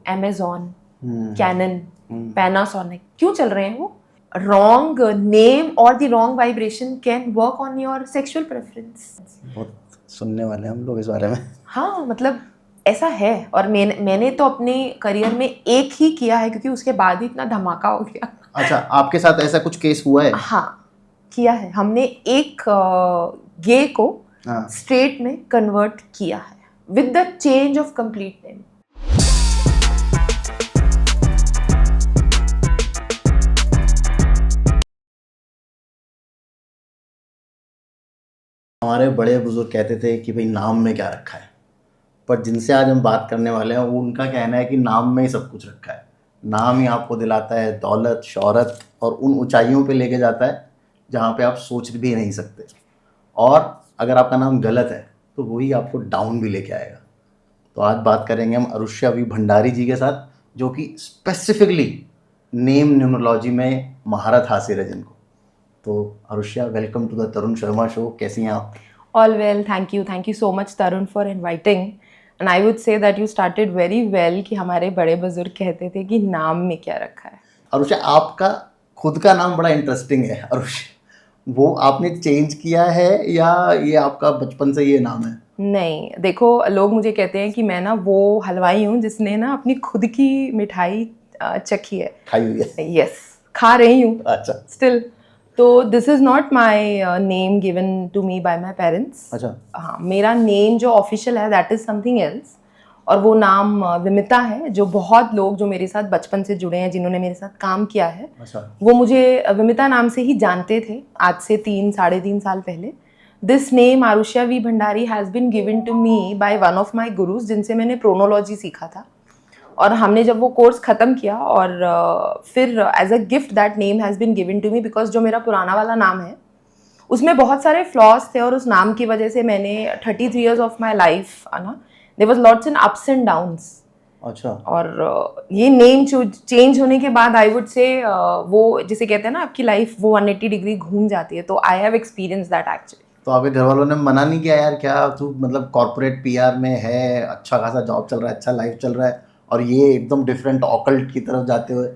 Amazon, Canon, Panasonic, क्यों चल रहे हैं वो? Wrong name or the wrong vibration can work on your sexual preference. बहुत सुनने वाले हैं हम लोग इस बारे में। हाँ मतलब ऐसा है, और मैंने तो अपने करियर में एक ही किया है क्योंकि उसके बाद ही इतना धमाका हो गया। अच्छा, आपके साथ ऐसा कुछ केस हुआ है? हाँ किया है, हमने एक गे को हाँ। स्ट्रेट में कन्वर्ट किया है with the change of complete name. हमारे बड़े बुजुर्ग कहते थे कि भाई नाम में क्या रखा है, पर जिनसे आज हम बात करने वाले हैं वो उनका कहना है कि नाम में ही सब कुछ रखा है। नाम ही आपको दिलाता है दौलत, शोहरत और उन ऊंचाइयों पे लेके जाता है जहाँ पे आप सोच भी नहीं सकते, और अगर आपका नाम गलत है तो वही आपको डाउन भी लेके आएगा। तो आज बात करेंगे हम अरुष्या वी भंडारी जी के साथ, जो कि स्पेसिफिकली नेम न्यूमरोलॉजी में महारत हासिल है जिनको। तो Arushya, welcome to the Tarun Sharma show. कैसी हैं आप? All well, thank you so much Tarun for inviting, and I would say that you started very well कि हमारे बड़े बुजुर्ग कहते थे कि नाम में क्या रखा है। अरुष्या, आपका खुद का नाम बड़ा इंटरेस्टिंग है। अरुष्या, वो आपने चेंज किया है या ये आपका बचपन से ये नाम है? नहीं, देखो लोग मुझे कहते हैं कि मैं ना वो हलवाई हूँ जिसने ना अपनी खुद की मिठाई चखी है, खाई हुई है। यस, खा रही हूँ अच्छा। स्टिल। तो this is not my name given to me by my parents. अच्छा। हाँ, मेरा नेम जो ऑफिशियल है दैट इज समथिंग एल्स, और वो नाम विमिता है। जो बहुत लोग जो मेरे साथ बचपन से जुड़े हैं, जिन्होंने मेरे साथ काम किया है, अच्छा। वो मुझे विमिता नाम से ही जानते थे आज से 3-3.5 साल पहले। This name Aarushya V Bhandari has been given to me by one of my gurus, जिनसे मैंने प्रोनोलॉजी सीखा था। और हमने जब वो कोर्स ख़त्म किया और फिर as a gift that name has been given to me, because जो मेरा पुराना वाला नाम है उसमें बहुत सारे फ्लॉज थे, और उस नाम की वजह से मैंने 33 years ऑफ माई लाइफ ना, there was lots and ups and downs. अच्छा। और ये नेम चेंज होने के बाद आई वुड से वो जिसे कहते हैं ना आपकी लाइफ वो 180 डिग्री घूम जाती है। तो I have experience that actually. तो आपके घर वालों ने मना नहीं किया यार, क्या तू मतलब कॉर्पोरेट पीआर में है, अच्छा खासा जॉब चल रहा है, अच्छा लाइफ चल रहा है, और ये एकदम डिफरेंट ऑकल्ट की तरफ जाते हुए?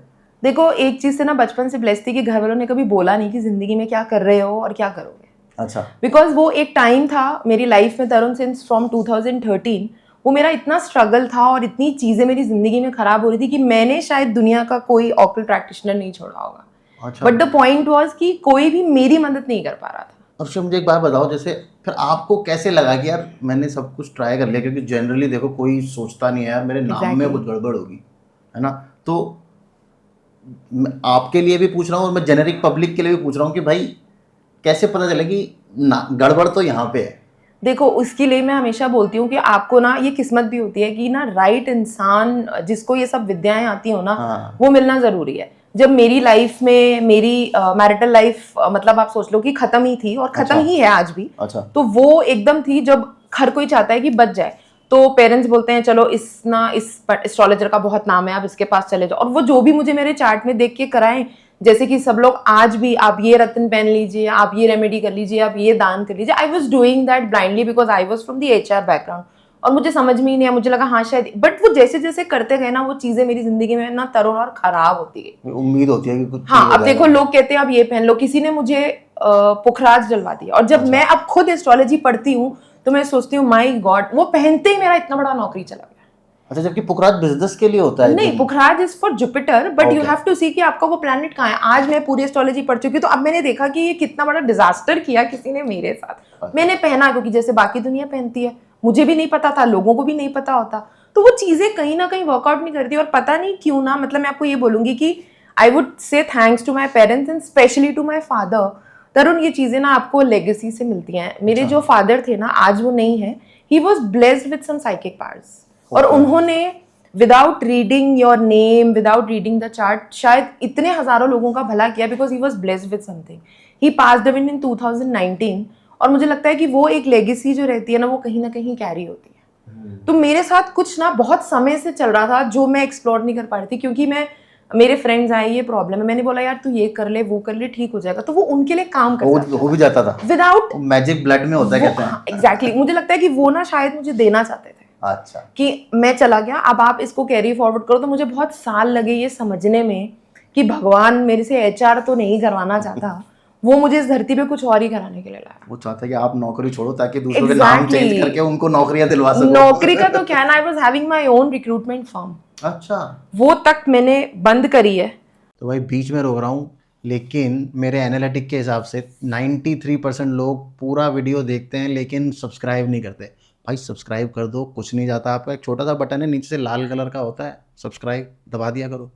देखो, एक चीज़ से ना बचपन से ब्लेस्ड थी कि घर वालों ने कभी बोला नहीं कि ज़िंदगी में क्या कर रहे हो और क्या करोगे। अच्छा। बिकॉज वो एक टाइम था मेरी लाइफ में तरुण, सिंस फ्रॉम 2013 वो मेरा इतना स्ट्रगल था और इतनी चीज़ें मेरी ज़िंदगी में ख़राब हो रही थी कि मैंने शायद दुनिया का कोई ऑकल्ट प्रैक्टिशनर नहीं छोड़ा होगा। अच्छा। बट द पॉइंट वॉज कि कोई भी मेरी मदद नहीं कर पा रहा था। अरुष्या, मुझे एक बात बताओ, जैसे फिर आपको कैसे लगा कि यार मैंने सब कुछ ट्राई कर लिया, क्योंकि जनरली देखो कोई सोचता नहीं है यार मेरे नाम में कुछ गड़बड़ होगी, है ना? तो मैं आपके लिए भी पूछ रहा हूँ और मैं जेनेरिक पब्लिक के लिए भी पूछ रहा हूँ कि भाई कैसे पता चले कि गड़बड़ तो यहाँ पे है? देखो, उसके लिए मैं हमेशा बोलती हूँ कि आपको ना ये किस्मत भी होती है कि ना राइट इंसान जिसको ये सब विद्याएं आती हो ना, हाँ। वो मिलना ज़रूरी है। जब मेरी लाइफ में मेरी मैरिटल लाइफ मतलब आप सोच लो कि ख़त्म ही थी, और ख़त्म अच्छा। ही है आज भी। अच्छा। तो वो एकदम थी जब हर कोई चाहता है कि बच जाए, तो पेरेंट्स बोलते हैं चलो इस एस्ट्रोलॉजर का बहुत नाम है, आप इसके पास चले जाओ। और वो जो भी मुझे मेरे चार्ट में देख के कराएं, जैसे कि सब लोग आज भी आप ये रत्न पहन लीजिए, आप ये रेमेडी कर लीजिए, आप ये दान कर लीजिए। I was doing that blindly because I was from the HR background, और मुझे समझ में ही नहीं आया। मुझे लगा हाँ शायद, बट वो जैसे जैसे करते गए ना वो चीज़ें मेरी जिंदगी में ना तरुण और खराब होती गई। उम्मीद होती है कि कुछ हाँ, अब देखो लोग कहते हैं आप ये पहन लो, किसी ने मुझे पुखराज डलवा दिया, और जब मैं अब खुद एस्ट्रोलॉजी पढ़ती हूँ तो मैं सोचती हूँ माय गॉड, वो पहनते ही मेरा इतना बड़ा नौकरी चला गया। अच्छा, जबकि पुखराज बिजनेस के लिए होता है। नहीं, pukhraj is for Jupiter, but you have to see कि आपका वो प्लैनेट कहाँ है। आज मैं पूरी एस्ट्रोलॉजी पढ़ चुकी हूँ, तो अब मैंने देखा कि ये कितना बड़ा डिजास्टर किया किसी ने मेरे साथ। मैंने पहना क्योंकि जैसे बाकी दुनिया पहनती है, मुझे भी नहीं पता था, लोगों को भी नहीं पता होता, तो वो चीजें कहीं ना कहीं वर्कआउट नहीं करती। और पता नहीं क्यों ना, मतलब मैं आपको ये बोलूंगी कि I would say thanks to my parents and specially to my father. Tarun, ये चीजें ना आपको लेगेसी से मिलती हैं। मेरे जो फादर थे ना, आज वो नहीं है, he was blessed with some psychic powers, और उन्होंने without reading your name, without reading the chart, शायद इतने हजारों लोगों का भला किया, because he was blessed with something. He passed away in 2019, और मुझे लगता है कि वो एक लेगेसी जो रहती है ना, वो कहीं ना कहीं कैरी होती है। तो मेरे साथ कुछ ना बहुत समय से चल रहा था जो मैं एक्सप्लोर नहीं कर पा रही थी, क्योंकि मेरे फ्रेंड्स आए, ये प्रॉब्लम है, मैंने बोला यार तू ये कर ले, वो कर ले, ठीक हो जाएगा, तो वो उनके लिए काम करता हो भी जाता था। विदाउट मैजिक ब्लड में होता है, कहते हैं। एग्जैक्टली। मुझे लगता है कि वो ना शायद मुझे देना चाहते थे। अच्छा, कि मैं चला गया, अब आप इसको कैरी फॉरवर्ड करो। तो मुझे बहुत साल लगे ये समझने में कि भगवान मेरे से एचआर तो नहीं करवाना चाहता, वो मुझे इस धरती पे कुछ और ही कराने के लिए लाया। वो चाहता है कि आप नौकरी छोड़ो ताकि दूसरों के नाम चेंज करके उनको नौकरियां दिलवा सको। नौकरी का तो क्या ना, I was having my own recruitment firm. अच्छा, वो तक मैंने बंद करी है। तो भाई बीच में रोक रहा हूँ, लेकिन मेरे एनालिटिक के हिसाब से 93% लोग पूरा वीडियो देखते हैं लेकिन सब्सक्राइब नहीं करते। भाई सब्सक्राइब कर दो, कुछ नहीं जाता आपका, एक छोटा सा बटन है नीचे से लाल कलर का होता है, सब्सक्राइब दबा दिया करो।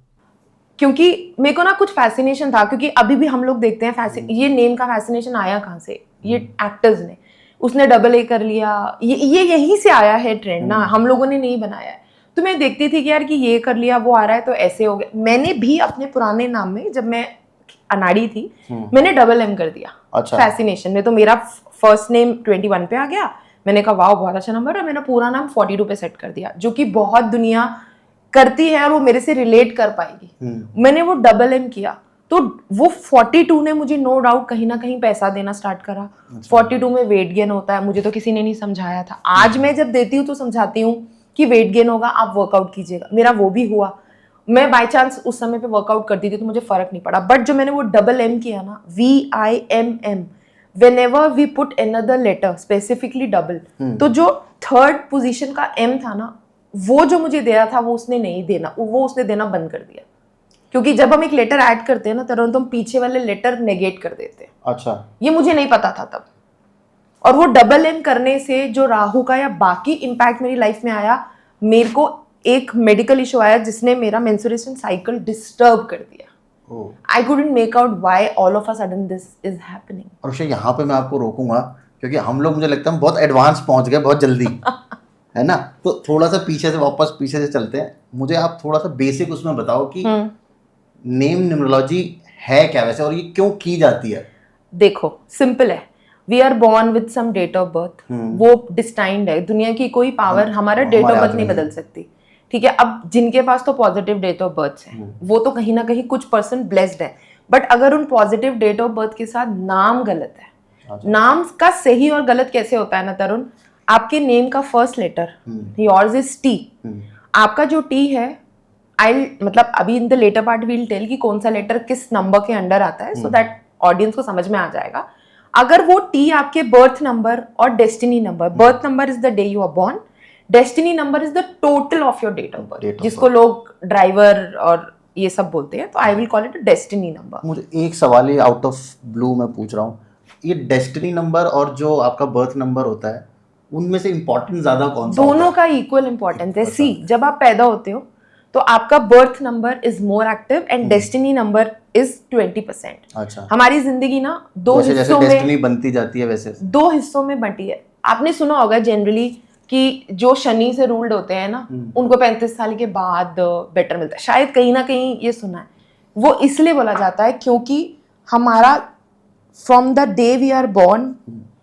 क्योंकि मेरे को ना कुछ फैसिनेशन था, क्योंकि अभी भी हम लोग देखते हैं ये नेम का फैसिनेशन आया कहाँ से, ये एक्टर्स ने, उसने डबल ए कर लिया, ये यहीं से आया है ट्रेंड ना, हम लोगों ने नहीं बनाया है। तो मैं देखती थी कि यार कि ये कर लिया, वो आ रहा है तो ऐसे हो गया। मैंने भी अपने पुराने नाम में, जब मैं अनाड़ी थी, मैंने डबल एम कर दिया। अच्छा, फैसिनेशन में तो मेरा फर्स्ट नेम 21 पे आ गया। मैंने कहा वाह बहुत अच्छा नंबर है, मैंने पूरा नाम 42 पे सेट कर दिया, जो कि बहुत दुनिया करती है और वो मेरे से रिलेट कर पाएगी। मैंने वो डबल एम किया, तो वो 42 ने मुझे नो डाउट कहीं ना कहीं पैसा देना स्टार्ट करा। 42 में वेट गेन होता है, मुझे तो किसी ने नहीं समझाया था। आज मैं जब देती हूँ तो समझाती हूँ कि वेट गेन होगा, आप वर्कआउट कीजिएगा। मेरा वो भी हुआ, मैं बाय चांस उस समय पे वर्कआउट करती थी तो मुझे फर्क नहीं पड़ा। बट जो मैंने वो डबल एम किया ना, VIMM, whenever we put another letter specifically double, तो जो थर्ड पोजीशन का M था ना, वो जो मुझे दे रहा था वो उसने नहीं देना, वो उसने देना बंद कर दिया। क्योंकि जब हम एक लेटर ऐड करते हैं ना, तुरंत हम पीछे वाले लेटर नेगेट कर देते हैं। अच्छा, ये मुझे नहीं पता था तब। और वो डबल एम करने से जो राहु का या बाकी इम्पैक्ट मेरी लाइफ में आया, मेरे को एक मेडिकल इशू आया जिसने मेरा मेंस्ट्रुएशन साइकिल डिस्टर्ब कर दिया। I couldn't make out why all of a sudden this is happening. और उसे यहाँ पे मैं आपको रोकूंगा क्योंकि हम लोग, मुझे लगता है, बहुत एडवांस पहुंच गए बहुत जल्दी है ना। तो थोड़ा सा पीछे से चलते हैं। मुझे आप थोड़ा सा बेसिक उसमें बताओ कि नेम न्यूमरोलॉजी है क्या वैसे, और ये क्यों की जाती है। देखो सिंपल है, we are born with some date of birth, वो डिस्टाइंड है। दुनिया की कोई पावर हमारा डेट ऑफ बर्थ नहीं बदल सकती, ठीक है। अब जिनके पास तो पॉजिटिव डेट ऑफ बर्थ है, वो तो कहीं ना कहीं कुछ पर्सन ब्लेस्ड है। बट अगर उन पॉजिटिव डेट ऑफ बर्थ के साथ नाम गलत है, नाम का सही और गलत कैसे होता है ना तरुण, आपके नेम का first letter, yours is T, आपका जो T है, मतलब अभी in the letter part will tell कि कौन सा लेटर किस नंबर के अंडर आता है, सो दैट ऑडियंस को समझ में आ जाएगा। अगर वो T आपके बर्थ नंबर और destiny number, birth number is the day you are born, destiny number is the total of your date of birth, जिसको लोग ड्राइवर और ये सब बोलते हैं, तो I will call it a destiny number. मुझे एक सवाल ये आउट ऑफ ब्लू मैं पूछ रहा हूँ, ये डेस्टिनी नंबर और जो आपका बर्थ नंबर होता है, उनमें से इम्पोर्टेंट ज्यादा कौन सा? दोनों का इक्वल इम्पोर्टेंस है। सी, जब आप पैदा होते हो तो आपका birth number is more active and destiny number is 20%। अच्छा, हमारी जिंदगी ना दो हिस्सों में, डेस्टिनी बनती जाती है वैसे 2 हिस्सों में बंटी है। आपने सुना होगा जनरली कि जो शनि से रूल्ड होते हैं ना, उनको 35 साल के बाद बेटर मिलता है, शायद कहीं ना कहीं ये सुना है। वो इसलिए बोला जाता है क्योंकि हमारा from the day we are born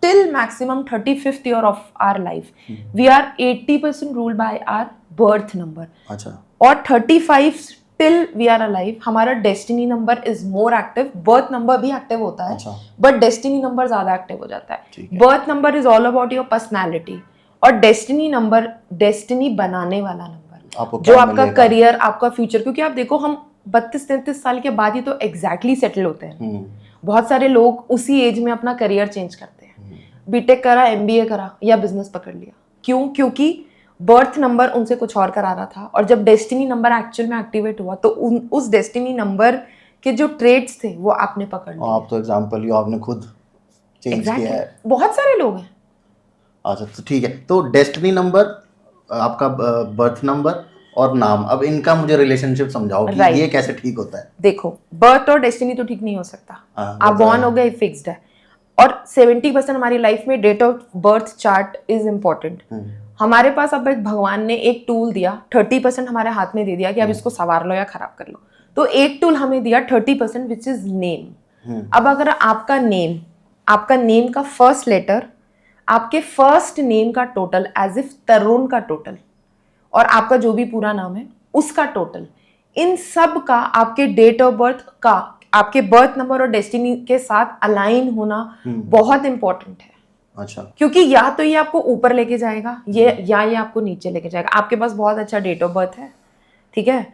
till maximum 35th year of our life, we are 80% ruled by our birth number. अच्छा, और 35 टिल वी आर अलाइव हमारा destiny number is more active. Birth number भी active होता है, but destiny number ज्यादा active हो जाता है। Birth number is all about your personality, और डेस्टिनी नंबर डेस्टिनी बनाने वाला नंबर, जो आपका करियर, आपका फ्यूचर। क्योंकि आप देखो, हम 32-33 साल के बाद ही तो एग्जैक्टली सेटल होते हैं। बहुत सारे लोग उसी एज में अपना करियर चेंज करते हैं, बीटेक करा, MBA करा या बिजनेस पकड़ लिया। क्यों? क्योंकि बर्थ नंबर उनसे कुछ और करा रहा था, और जब डेस्टिनी नंबर एक्चुअल में एक्टिवेट हुआ तो उस डेस्टिनी नंबर के जो ट्रेड्स थे वो आपने पकड़ लिए। आप तो एग्जांपल ही आपने खुद चेंज किया है। बहुत सारे लोग हैं। अच्छा, तो ठीक है। तो डेस्टिनी नंबर, आपका बर्थ नंबर और नाम, अब इनका मुझे रिलेशनशिप समझाओ कि ये कैसे ठीक होता है। देखो, बर्थ और डेस्टिनी तो ठीक नहीं हो सकता, आप बॉर्न हो गए, फिक्स्ड है। और 70% हमारी लाइफ में date of birth chart is important. हमारे पास अब भगवान ने एक टूल दिया, 30% हमारे हाथ में दे दिया कि अब इसको संवार लो या खराब कर लो। तो एक टूल हमें दिया 30%, विच इज नेम। अब अगर आपका नेम का फर्स्ट लेटर, आपके फर्स्ट नेम का टोटल, एज इफ तरुण का टोटल, और आपका जो भी पूरा नाम है उसका टोटल, इन सब का आपके डेट ऑफ बर्थ का, आपके बर्थ नंबर और डेस्टिनी के साथ अलाइन होना बहुत इंपॉर्टेंट है। अच्छा। क्योंकि या तो ये आपको ऊपर लेके जाएगा ये आपको नीचे लेके जाएगा। आपके पास बहुत अच्छा डेट ऑफ बर्थ है, ठीक है,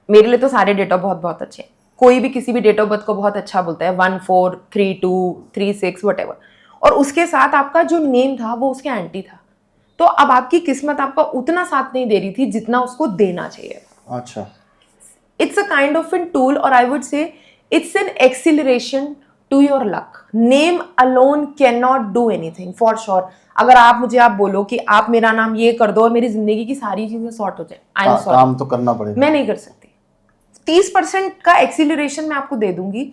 मेरे लिए तो सारे डेट ऑफ बर्थ बहुत अच्छे हैं, कोई भी किसी भी डेट ऑफ बर्थ को बहुत अच्छा बोलता है, 1 4 3 2 3 6 वटेवर, और उसके साथ आपका जो नेम था वो उसके एंटी था, तो अब आपकी किस्मत आपका उतना साथ नहीं दे रही थी जितना उसको देना चाहिए। अच्छा। It's a kind of an tool, और I would say it's an acceleration to your luck. Name alone can not do anything for sure. अगर आप बोलो कि आप मेरा नाम ये कर दो और मेरी जिंदगी की सारी चीजें सॉर्ट हो जाए, आई एम सॉरी, काम तो करना पड़ेगा, मैं नहीं कर सकती। 30% का एक्सिलरेशन मैं आपको दे दूंगी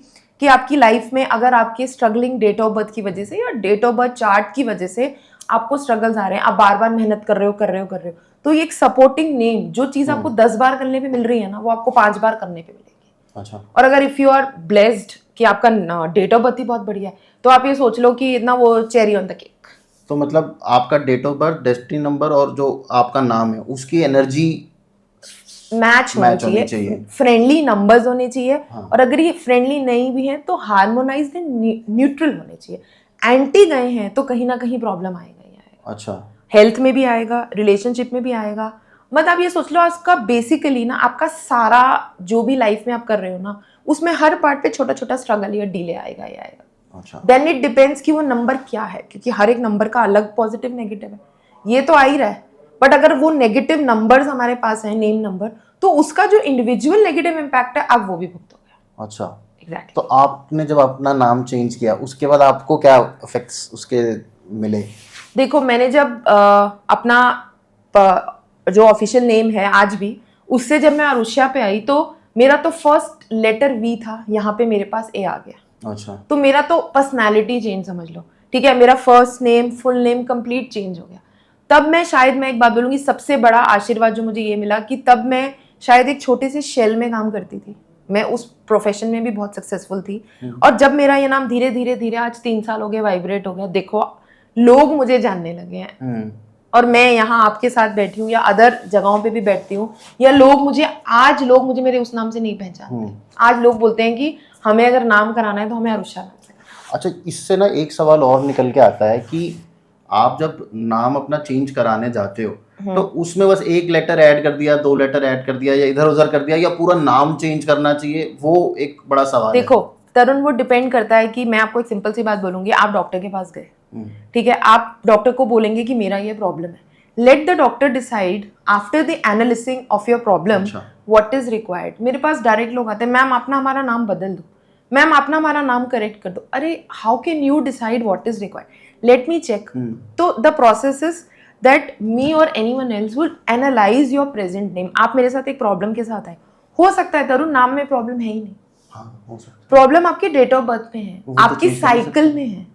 कि आपकी लाइफ में अगर आपके स्ट्रगलिंग डेट ऑफ बर्थ की वजह से या डेट ऑफ बर्थ चार्ट की वजह से आपको स्ट्रगल्स आ रहे हैं, आप बार बार मेहनत कर रहे हो, तो ये एक सपोर्टिंग नेम, जो चीज आपको 10 बार करने पे मिल रही है ना, वो आपको 5 बार करने पे मिलेगी। अच्छा। और अगर इफ यू आर ब्लेस्ड कि आपका डेट ऑफ बर्थ ही बहुत बढ़िया है, तो आप ये सोच लो कि इतना वो चेरी ऑन द केक। तो मतलब आपका date of birth, destiny number और जो आपका नाम है उसकी एनर्जी मैच होनी चाहिए, फ्रेंडली नंबर्स होने चाहिए। हाँ। और अगर ये फ्रेंडली नहीं भी है तो हार्मोनाइज्ड एंड न्यूट्रल होने चाहिए। एंटी गए हैं तो कहीं ना कहीं प्रॉब्लम आएगा ही आएगा। अच्छा। हेल्थ में भी आएगा, रिलेशनशिप में भी आएगा। मतलब आप ये सोच लो, आपका बेसिकली ना आपका सारा जो भी लाइफ में आप कर रहे हो ना, उसमें हर पार्ट पे छोटा छोटा स्ट्रगल या डिले आएगा ही आएगा। अच्छा। देन इट डिपेंड्स कि वो नंबर क्या है, क्योंकि हर एक नंबर का अलग पॉजिटिव नेगेटिव है, ये तो आ ही रहा है। बट अगर वो नेगेटिव नंबर्स हमारे पास है, नेम नंबर, तो उसका जो इंडिविजुअल नेगेटिव इम्पैक्ट है आप वो भी भुगतोगे। अच्छा। एग्जैक्टली। तो आपने जब अपना नाम चेंज किया उसके बाद आपको क्या इफेक्ट्स उसके मिले? देखो, मैंने जब अपना जो ऑफिशियल नेम है आज भी, उससे जब मैं अरुष्या पे आई तो मेरा तो फर्स्ट लेटर वी था, यहाँ पे मेरे पास ए आ गया। अच्छा। तो मेरा तो पर्सनैलिटी चेंज समझ लो, ठीक है, मेरा first name full name complete change हो गया। तब मैं एक बात बोलूंगी, सबसे बड़ा आशीर्वाद जो मुझे ये मिला कि तब मैं शायद एक छोटे से शेल में काम करती थी, मैं उस प्रोफेशन में भी बहुत सक्सेसफुल थी। और जब मेरा ये नाम धीरे धीरे धीरे आज 3 साल हो गए वाइब्रेट हो गया, देखो लोग मुझे जानने लगे हैं, और मैं यहाँ आपके साथ बैठी हूँ या अदर जगहों पे भी बैठती हूँ, या लोग मुझे मेरे उस नाम से नहीं पहचानते। आज लोग बोलते हैं कि हमें अगर नाम कराना है तो हमें अरुषा नाम से। अच्छा, इससे ना एक सवाल और निकल के आता है कि आप जब नाम अपना चेंज कराने जाते हो तो उसमें बस एक लेटर ऐड कर दिया, 2 लेटर ऐड कर दिया, या इधर उधर कर दिया, या पूरा नाम चेंज करना चाहिए, वो एक बड़ा सवाल है। देखो तरुण, वो डिपेंड करता है कि मैं आपको एक सिंपल सी बात बोलूंगी, आप डॉक्टर के पास गए, ठीक है, आप डॉक्टर को बोलेंगे कि मेरा ये प्रॉब्लम है, let the doctor decide after the analysing of your problem what is required. मेरे पास डायरेक्ट लोग आते हैं, मैम अपना हमारा नाम बदल दो, मैम अपना हमारा नाम करेक्ट कर दो। अरे how can you decide what is required, let me check. तो the process is that me और anyone else would analyze your present name. आप मेरे साथ एक प्रॉब्लम के साथ आए, हो सकता है तरुण नाम में प्रॉब्लम है ही नहीं, प्रॉब्लम आपके डेट ऑफ बर्थ में है, आपकी साइकिल में है।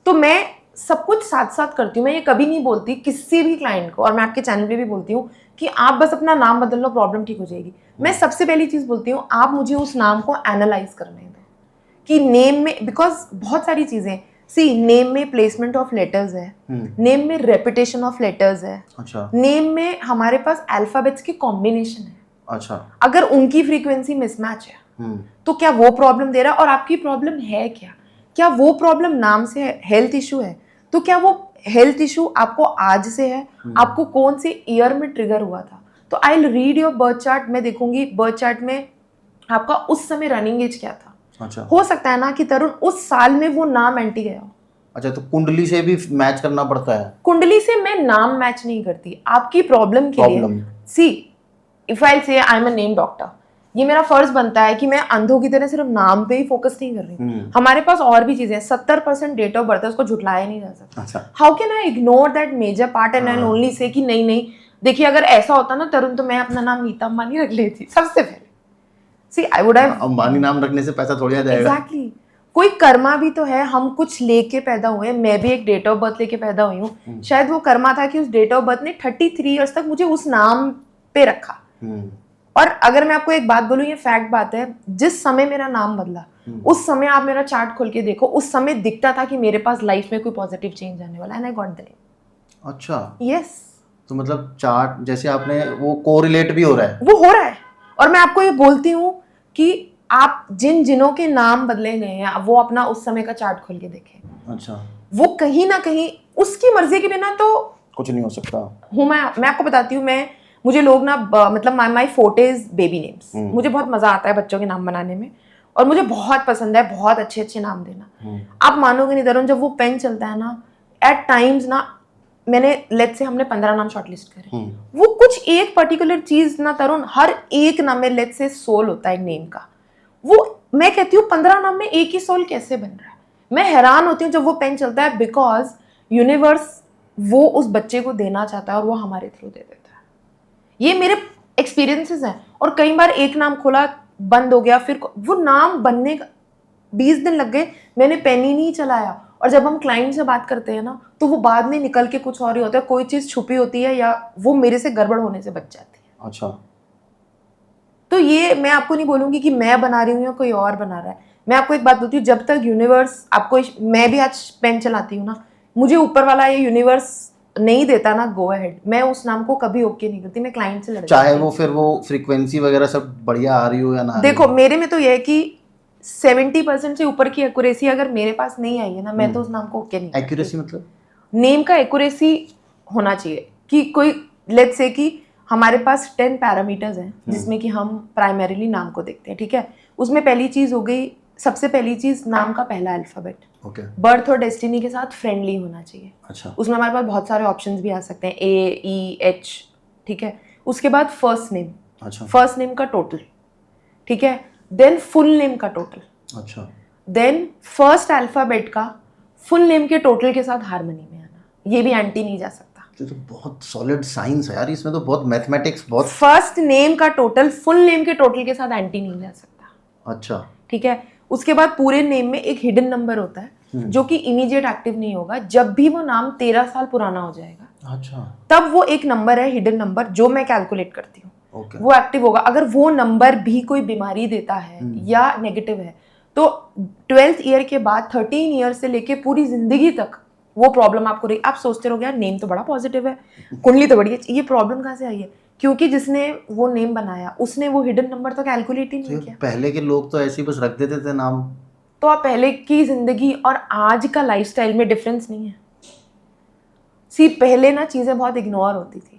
तो मैं सब कुछ साथ साथ करती हूँ, मैं ये कभी नहीं बोलती किसी भी क्लाइंट को, और मैं आपके चैनल पे भी बोलती हूँ कि आप बस अपना नाम बदल लो, प्रॉब्लम ठीक हो जाएगी। मैं सबसे पहली चीज बोलती हूँ, आप मुझे उस नाम को एनालाइज करने दो कि नेम में, बिकॉज बहुत सारी चीजें, सी नेम में प्लेसमेंट ऑफ लेटर्स है, नेम में रेपिटेशन ऑफ लेटर्स है, अच्छा, नेम में हमारे पास अल्फाबेट्स की कॉम्बिनेशन है, अच्छा, अगर उनकी फ्रीक्वेंसी मिसमैच है तो क्या वो प्रॉब्लम दे रहा है, और आपकी प्रॉब्लम है क्या वो प्रॉब्लम नाम से है, हेल्थ इशू है, तो क्या वो हेल्थ इशू आपको आज से है, आपको कौन से ईयर में ट्रिगर हुआ था। तो I will read your birth chart, मैं देखूंगी बर्थ चार्ट में आपका उस समय रनिंग एज क्या था। अच्छा, हो सकता है ना कि तरुण उस साल में वो नाम एंटी गया हो। अच्छा, तो कुंडली से भी मैच करना पड़ता है? कुंडली से मैं नाम मैच नहीं करती, आपकी प्रॉब्लम के लिए। सी इफ आई से आई एम अ नेम डॉक्टर, ये मेरा फर्ज बनता है कि मैं अंधों की तरह सिर्फ नाम पे ही फोकस नहीं कर रही हूँ, हमारे पास और भी चीजें हैं। 70% डेट ऑफ बर्थ है, उसको झुटलाया नहीं जा सकता। How can I ignore that major part and I only say कि नहीं देखिए, अगर ऐसा होता ना तरुण, तो मैं अपना नाम नीता अंबानी रख लेती सबसे पहले। सी आई वुड हैव, अंबानी नाम रखने से पैसा थोड़ी आ जाएगा। एग्जैक्टली, कोई कर्मा भी तो है, हम कुछ लेके पैदा हुए हैं, मैं भी एक डेट ऑफ बर्थ लेके पैदा हुई हूँ, शायद वो कर्मा था कि उस डेट ऑफ बर्थ ने 33 ईयर्स तक मुझे उस नाम पे रखा। और अगर मैं आपको एक बात बोलूं, ये फैक्ट बात है, जिस समय मेरा नाम बदला उस समय आप मेरा चार्ट खोल के देखो, उस समय दिखता था कि मेरे पास लाइफ में कोई पॉजिटिव चेंज आने वाला है, and I got the name. अच्छा, यस, तो मतलब चार्ट जैसे आपने वो कोरिलेट भी हो रहा है, वो हो रहा है। और मैं आपको ये बोलती हूँ कि आप जिनों के नाम बदले गए हैं वो अपना उस समय का चार्ट खोल के देखें। अच्छा, वो कहीं ना कहीं उसकी मर्जी के बिना तो कुछ नहीं हो सकता। हूँ मैं आपको बताती हूँ, मुझे लोग ना मतलब my forte is baby names. मुझे बहुत मजा आता है बच्चों के नाम बनाने में, और मुझे बहुत पसंद है बहुत अच्छे अच्छे नाम देना। आप मानोगे नहीं तरुण, जब वो पेन चलता है ना, एट टाइम्स ना, मैंने लेट्स से हमने 15 नाम शॉर्टलिस्ट करे, वो कुछ एक पर्टिकुलर चीज ना तरुण, हर एक नाम में लेट्स से सोल होता है एक नेम का। वो मैं कहती हूँ 15 नाम में एक ही सोल कैसे बन रहा है। मैं हैरान होती हूँ जब वो पेन चलता है, बिकॉज यूनिवर्स वो उस बच्चे को देना चाहता है और वो हमारे थ्रू दे देता है। ये मेरे एक्सपीरियंसेस हैं। और कई बार एक नाम खोला बंद हो गया, फिर वो नाम बनने का 20 दिन लग गए, मैंने पेन ही नहीं चलाया। और जब हम क्लाइंट से बात करते हैं ना, तो वो बाद में निकल के कुछ और ही होता है, कोई चीज छुपी होती है या वो मेरे से गड़बड़ होने से बच जाती है। अच्छा, तो ये मैं आपको नहीं बोलूंगी कि मैं बना रही हूँ या कोई और बना रहा है। मैं आपको एक बात बोलती हूँ, जब तक यूनिवर्स आपको, मैं भी आज पेन चलाती हूँ ना, मुझे ऊपर वाला ये यूनिवर्स नहीं देता ना गो अहेड, मैं उस नाम को कभी ओके नहीं करती, मैं क्लाइंट से लड़ जाती हूँ। चाहे वो फिर वो फ्रीक्वेंसी वगैरह सब बढ़िया आ रही हो या ना आ रही देखो हो। मेरे में तो ये है कि 70% से ऊपर की एक्यूरेसी अगर मेरे पास नहीं आई है ना, मैं तो उस नाम को ओके नहीं करती। एक्यूरेसी मतलब नेम का एक्यूरेसी होना चाहिए कि कोई लेट्स से कि हमारे पास 10 पैरामीटर्स हैं जिसमें कि हम प्राइमरीली नाम को देखते हैं, ठीक है। उसमें पहली चीज हो गई, सबसे पहली चीज नाम का पहला अल्फाबेट। ओके। बर्थ और डेस्टिनी के साथ फ्रेंडली होना चाहिए। अच्छा। उसमें हमारे पास बहुत सारे ऑप्शंस भी आ सकते हैं, AEH, ठीक है। उसके बाद फर्स्ट नेम, अच्छा। फर्स्ट नेम का टोटल, ठीक है। देन फुल नेम का टोटल, अच्छा। देन फर्स्ट अल्फाबेट का फुल नेम के टोटल के साथ हार्मनी में आना, ये भी एंटी नहीं जा सकता। ये तो बहुत सॉलिड साइंस है यार, इसमें तो बहुत मैथमेटिक्स, बहुत। फर्स्ट नेम का टोटल फुल नेम के टोटल के साथ एंटी नहीं जा सकता। अच्छा। ठीक है। उसके बाद पूरे नेम में एक हिडन नंबर होता है जो कि इमीडिएट एक्टिव नहीं होगा, जब भी वो नाम 13 साल पुराना हो जाएगा। अच्छा। तब वो एक नंबर है हिडन नंबर जो मैं कैलकुलेट करती हूँ, Okay. वो एक्टिव होगा। अगर वो नंबर भी कोई बीमारी देता है या नेगेटिव है, तो 12th ईयर के बाद 13 ईयर से लेके पूरी जिंदगी तक वो प्रॉब्लम आपको रही। आप सोचते रहोगे यार नेम तो बड़ा पॉजिटिव है, कुंडली तो बड़ी है, ये प्रॉब्लम कहाँ से आई है? क्योंकि जिसने वो नेम बनाया उसने वो हिडन नंबर तो कैलकुलेट ही नहीं किया। पहले के लोग तो ऐसे ही बस रख देते थे नाम। तो आप पहले की जिंदगी और आज का लाइफस्टाइल में डिफरेंस नहीं है। सी पहले ना चीजें बहुत इग्नोर होती थी।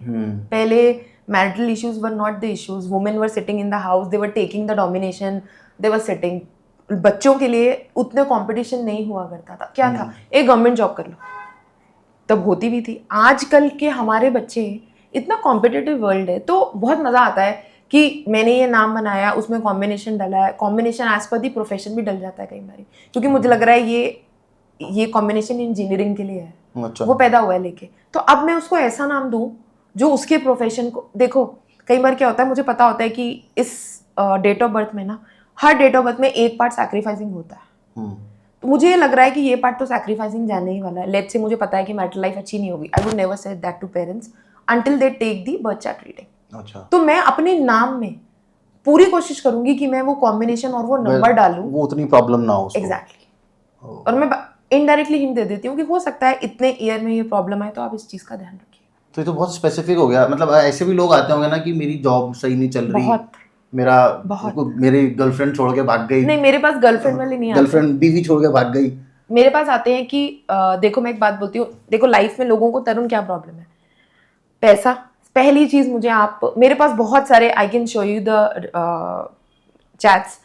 पहले marital issues were not the issues, women were sitting in the house, they were taking the domination, they were sitting। बच्चों के लिए उतने कंपटीशन नहीं हुआ करता था। क्या था, एक गवर्नमेंट जॉब कर लो, तब होती भी थी। आजकल के हमारे बच्चे, इतना कॉम्पिटिटिव वर्ल्ड है, तो बहुत मजा आता है कि मैंने ये नाम बनाया, उसमें कॉम्बिनेशन डला है, कॉम्बिनेशन एज पर दी प्रोफेशन भी डल जाता है कई बार, क्योंकि मुझे लग रहा है ये कॉम्बिनेशन इंजीनियरिंग के लिए है। अच्छा। वो पैदा हुआ है लेके, तो अब मैं उसको ऐसा नाम दूं जो उसके प्रोफेशन को। देखो कई बार क्या होता है, मुझे पता होता है कि इस डेट ऑफ बर्थ में ना, हर डेट ऑफ बर्थ में एक पार्ट सैक्रिफाइसिंग होता है। तो मुझे ये लग रहा है कि ये पार्ट तो सैक्रिफाइसिंग जाने ही वाला है। लेट्स से मुझे पता है कि मैरिटल लाइफ अच्छी नहीं होगी, I would never say that to parents until they take the birth chart reading. अच्छा। तो मैं अपने नाम में पूरी कोशिश करूंगी कि मैं वो कॉम्बिनेशन और वो नंबर डालूं, वो उतनी प्रॉब्लम ना हो उसको। एग्जैक्टली। और मैं इनडायरेक्टली हिंट दे देती हूँ कि हो सकता है इतने ईयर में ये प्रॉब्लम आए, तो आप इस चीज का ध्यान रखिए। तो ये तो बहुत स्पेसिफिक हो गया। मतलब ऐसे भी लोग आते होंगे ना कि मेरी जॉब सही नहीं चल रही, मेरी गर्लफ्रेंड छोड़ के भाग गई। नहीं, मेरे पास गर्लफ्रेंड वाले नहीं आते। गर्लफ्रेंड बीवी छोड़ के भाग गई। मेरे पास आते हैं कि देखो मैं एक बात बोलती हूँ, देखो लाइफ में लोगों को तरुण क्या प्रॉब्लम है, पैसा। पहली चीज मुझे आप, मेरे पास बहुत सारे, I can show you the chats,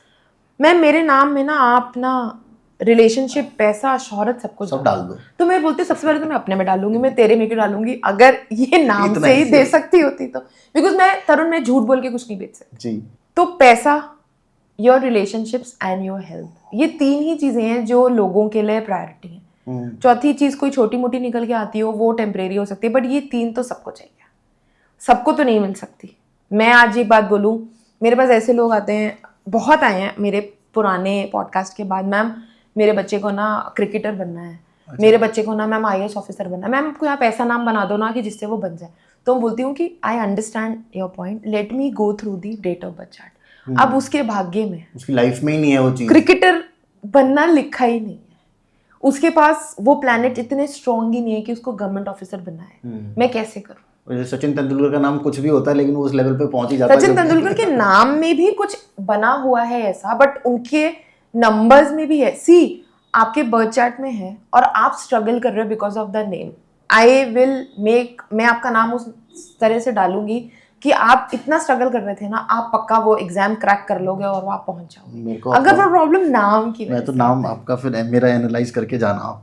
मैं मेरे नाम में ना आप ना रिलेशनशिप, पैसा, शोहरत सब डाल दो। तो मैं बोलती हूँ सबसे पहले तो मैं अपने में डालूंगी, मैं तेरे में क्यों डालूंगी, अगर ये नाम से ही दे सकती होती तो। बिकॉज मैं तरुण, मैं झूठ बोल के कुछ नहीं बेच सकती जी। तो पैसा, your relationships and your health, ये 3 ही चीजें हैं जो लोगों के लिए प्रायोरिटी है। चौथी चीज कोई छोटी मोटी निकल के आती हो, वो टेम्परेरी हो सकती है, बट ये 3 तो सबको चाहिए, सबको तो नहीं मिल सकती। मैं आज ये बात बोलूं, मेरे पास ऐसे लोग आते हैं, बहुत आए हैं मेरे पुराने पॉडकास्ट के बाद, मैम मेरे बच्चे को ना क्रिकेटर बनना है। अच्छा। मेरे बच्चे को ना मैम IAS ऑफिसर बनना है, मैम आपको यहाँ ऐसा नाम बना दो ना कि जिससे वो बन जाए। तो मैं बोलती हूँ कि I understand your point, let me go through the date of birth chart. अब उसके भाग्य में, उसकी लाइफ में ही नहीं है वो चीज, क्रिकेटर बनना लिखा ही नहीं है, उसके पास वो प्लैनेट इतने स्ट्रॉन्ग ही नहीं है कि उसको गवर्नमेंट ऑफिसर बनना है। मैं कैसे करूँ? सचिन तेंदुलकर का नाम कुछ भी होता है, लेकिन वो उस लेवल पे पहुंच ही जाता है। सचिन तेंदुलकर के नाम में भी कुछ बना हुआ है ऐसा, बट उनके नंबर्स में भी है। सी आपके बर्थ चार्ट में है और आप स्ट्रगल कर रहे हो बिकॉज ऑफ द नेम, मैं आपका नाम उस तरह से डालूंगी कि आप इतना स्ट्रगल कर रहे थे ना, आप पक्का वो एग्जाम क्रैक कर लोगे और वो आप पहुंच जाओगे। अगर वो प्रॉब्लम नाम की, मैं तो नाम आपका फिर मेरा एनालाइज करके जाना आप।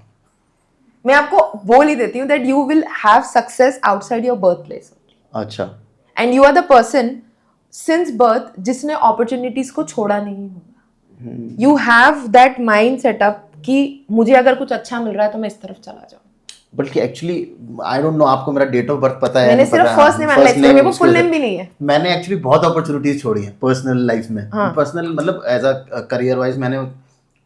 मैं आपको बोल ही देती हूँ that you will have success outside your birth place. अच्छा। And you are the person since birth जिसने अपॉर्चुनिटीज को छोड़ा नहीं होगा। You have that mind setup कि मुझे अगर कुछ अच्छा मिल रहा है तो मैं इस तरफ चला जाऊँ। बल्कि एक्चुअली आई डोंट नो आपको मेरा डेट ऑफ बर्थ पता है? मैंने सिर्फ फर्स्ट नेम एनालाइज किया, मेरे को फुल नेम भी नहीं है। मैंने एक्चुअली बहुत अपॉर्चुनिटीज छोड़ी हैं पर्सनल लाइफ में। पर्सनल मतलब एज अ करियर वाइज मैंने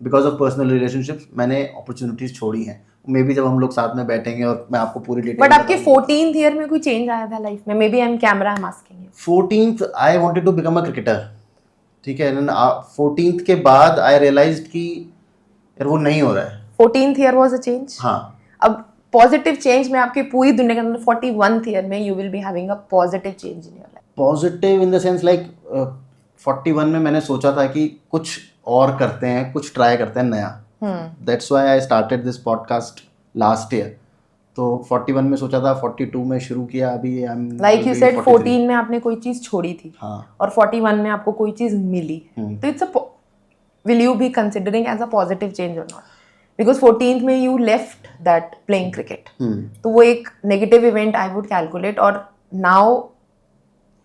बिकॉज ऑफ पर्सनल रिलेशनशिप्स मैंने अपॉर्चुनिटीज छोड़ी हैं। मे बी जब हम लोग साथ में बैठेंगे और मैं आपको पूरी डिटेल। बट आपके 14th ईयर में कोई चेंज आया था लाइफ में? Maybe I am camera, I am asking you. 14th I wanted to become a cricketer, ठीक है। 14th के बाद आई रियलाइज्ड कि यार वो नहीं हो रहा है। 14th year was a change. हाँ। अब पॉजिटिव चेंज में आपकी पूरी दुनिया के अंदर 41th ईयर में you will be having a positive change in your life. Positive in the sense like 41 में मैंने सोचा था कि कुछ और करते हैं, कुछ ट्राई करते हैं नया। That's why I started this podcast last year. तो 41 में सोचा था, 42 में शुरू किया। अभी लाइक यू सेड 14 में आपने कोई चीज छोड़ी थी। हाँ। और 41 में आपको कोई चीज मिली। तो it's a will you be considering as a positive change और नॉट? बिकॉज 14th में you left that playing cricket, तो वो एक negative event I would calculate. और now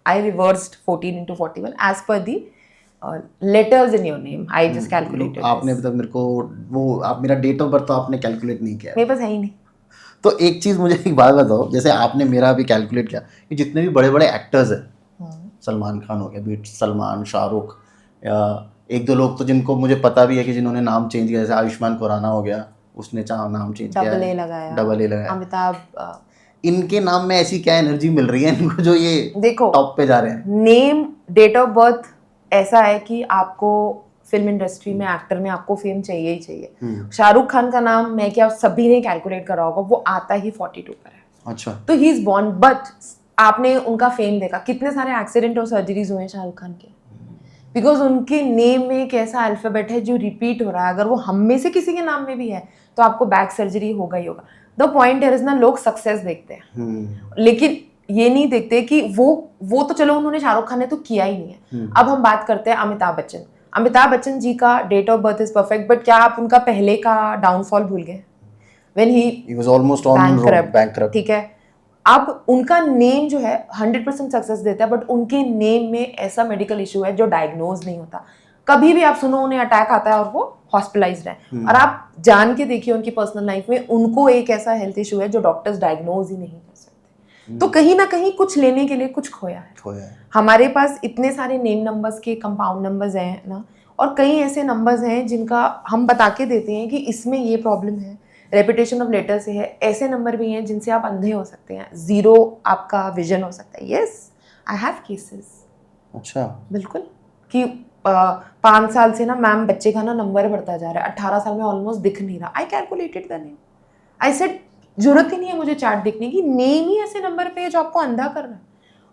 I reversed 14 into 41 as per the letters in your name. I just calculated. आपने अभी तक मेरे को वो आप मेरा डेट ऑफ बर्थ तो आपने कैलकुलेट नहीं किया। मेरे पास है ही नहीं। तो एक चीज़ मुझे एक बात बताओ, जैसे आपने मेरा अभी कैलकुलेट किया कि जितने भी बड़े बड़े एक्टर्स हैं, सलमान खान हो गया, बीट सलमान, शाहरुख, या एक दो लोग तो जिनको मुझे पता भी है कि जिन्होंने नाम चेंज किया, जैसे आयुष्मान खुराना हो गया, उसने नाम चेंज किया, डबल ए लगाया, अमिताभ। इनके नाम में ऐसी क्या एनर्जी मिल रही है इनको जो ये देखो टॉप पे जा रहे हैं? नेम, डेट ऑफ बर्थ ऐसा है कि आपको फिल्म इंडस्ट्री में, एक्टर में आपको फेम चाहिए ही चाहिए। शाहरुख खान का नाम मैं क्या सभी ने कैलकुलेट करा होगा, वो आता ही 42 पर है। अच्छा। तो ही इज बॉर्न। बट आपने उनका फेम देखा, कितने सारे एक्सीडेंट और सर्जरीज हुए हैं शाहरुख खान के, बिकॉज उनके नेम में एक ऐसा अल्फाबेट है जो रिपीट हो रहा है। अगर वो हम में से किसी के नाम में भी है तो आपको बैक सर्जरी होगा ही होगा। द पॉइंट है ना, लोग सक्सेस देखते हैं लेकिन ये नहीं देखते कि वो तो चलो उन्होंने, शाहरुख खान ने तो किया ही नहीं है। अब हम बात करते हैं अमिताभ बच्चन। अमिताभ बच्चन जी का date of birth is perfect, but क्या आप उनका पहले का डाउनफॉल भूल गए? When he was almost on bankrupt. ठीक है। अब उनका नेम जो है 100% सक्सेस देता है, बट उनके नेम में ऐसा मेडिकल इशू है जो डायग्नोज नहीं होता। कभी भी आप सुनो उन्हें अटैक आता है और वो हॉस्पिटलाइज्ड है, और आप जान के देखिए उनकी पर्सनल लाइफ में उनको एक ऐसा हेल्थ इशू है जो डॉक्टर्स डायग्नोज ही नहीं कर सकते। तो कहीं ना कहीं कुछ लेने के लिए कुछ खोया है। हमारे पास इतने सारे नेम नंबर्स के कंपाउंड नंबर्स हैं ना, और कई ऐसे नंबर्स हैं जिनका हम बता के देते हैं कि इसमें ये प्रॉब्लम है, रेपिटेशन ऑफ लेटर से है। ऐसे नंबर भी हैं जिनसे आप अंधे हो सकते हैं, 0 आपका विजन हो सकता है। Yes, I have cases. अच्छा, बिल्कुल। कि 5 साल से ना मैम बच्चे का ना नंबर बढ़ता जा रहा है, 18 साल में ऑलमोस्ट दिख नहीं रहा। I calculated the name. I said जरूरत ही नहीं है मुझे चार्ट देखने की, नेम ही ऐसे नंबर पे है जो आपको अंधा कर रहा है।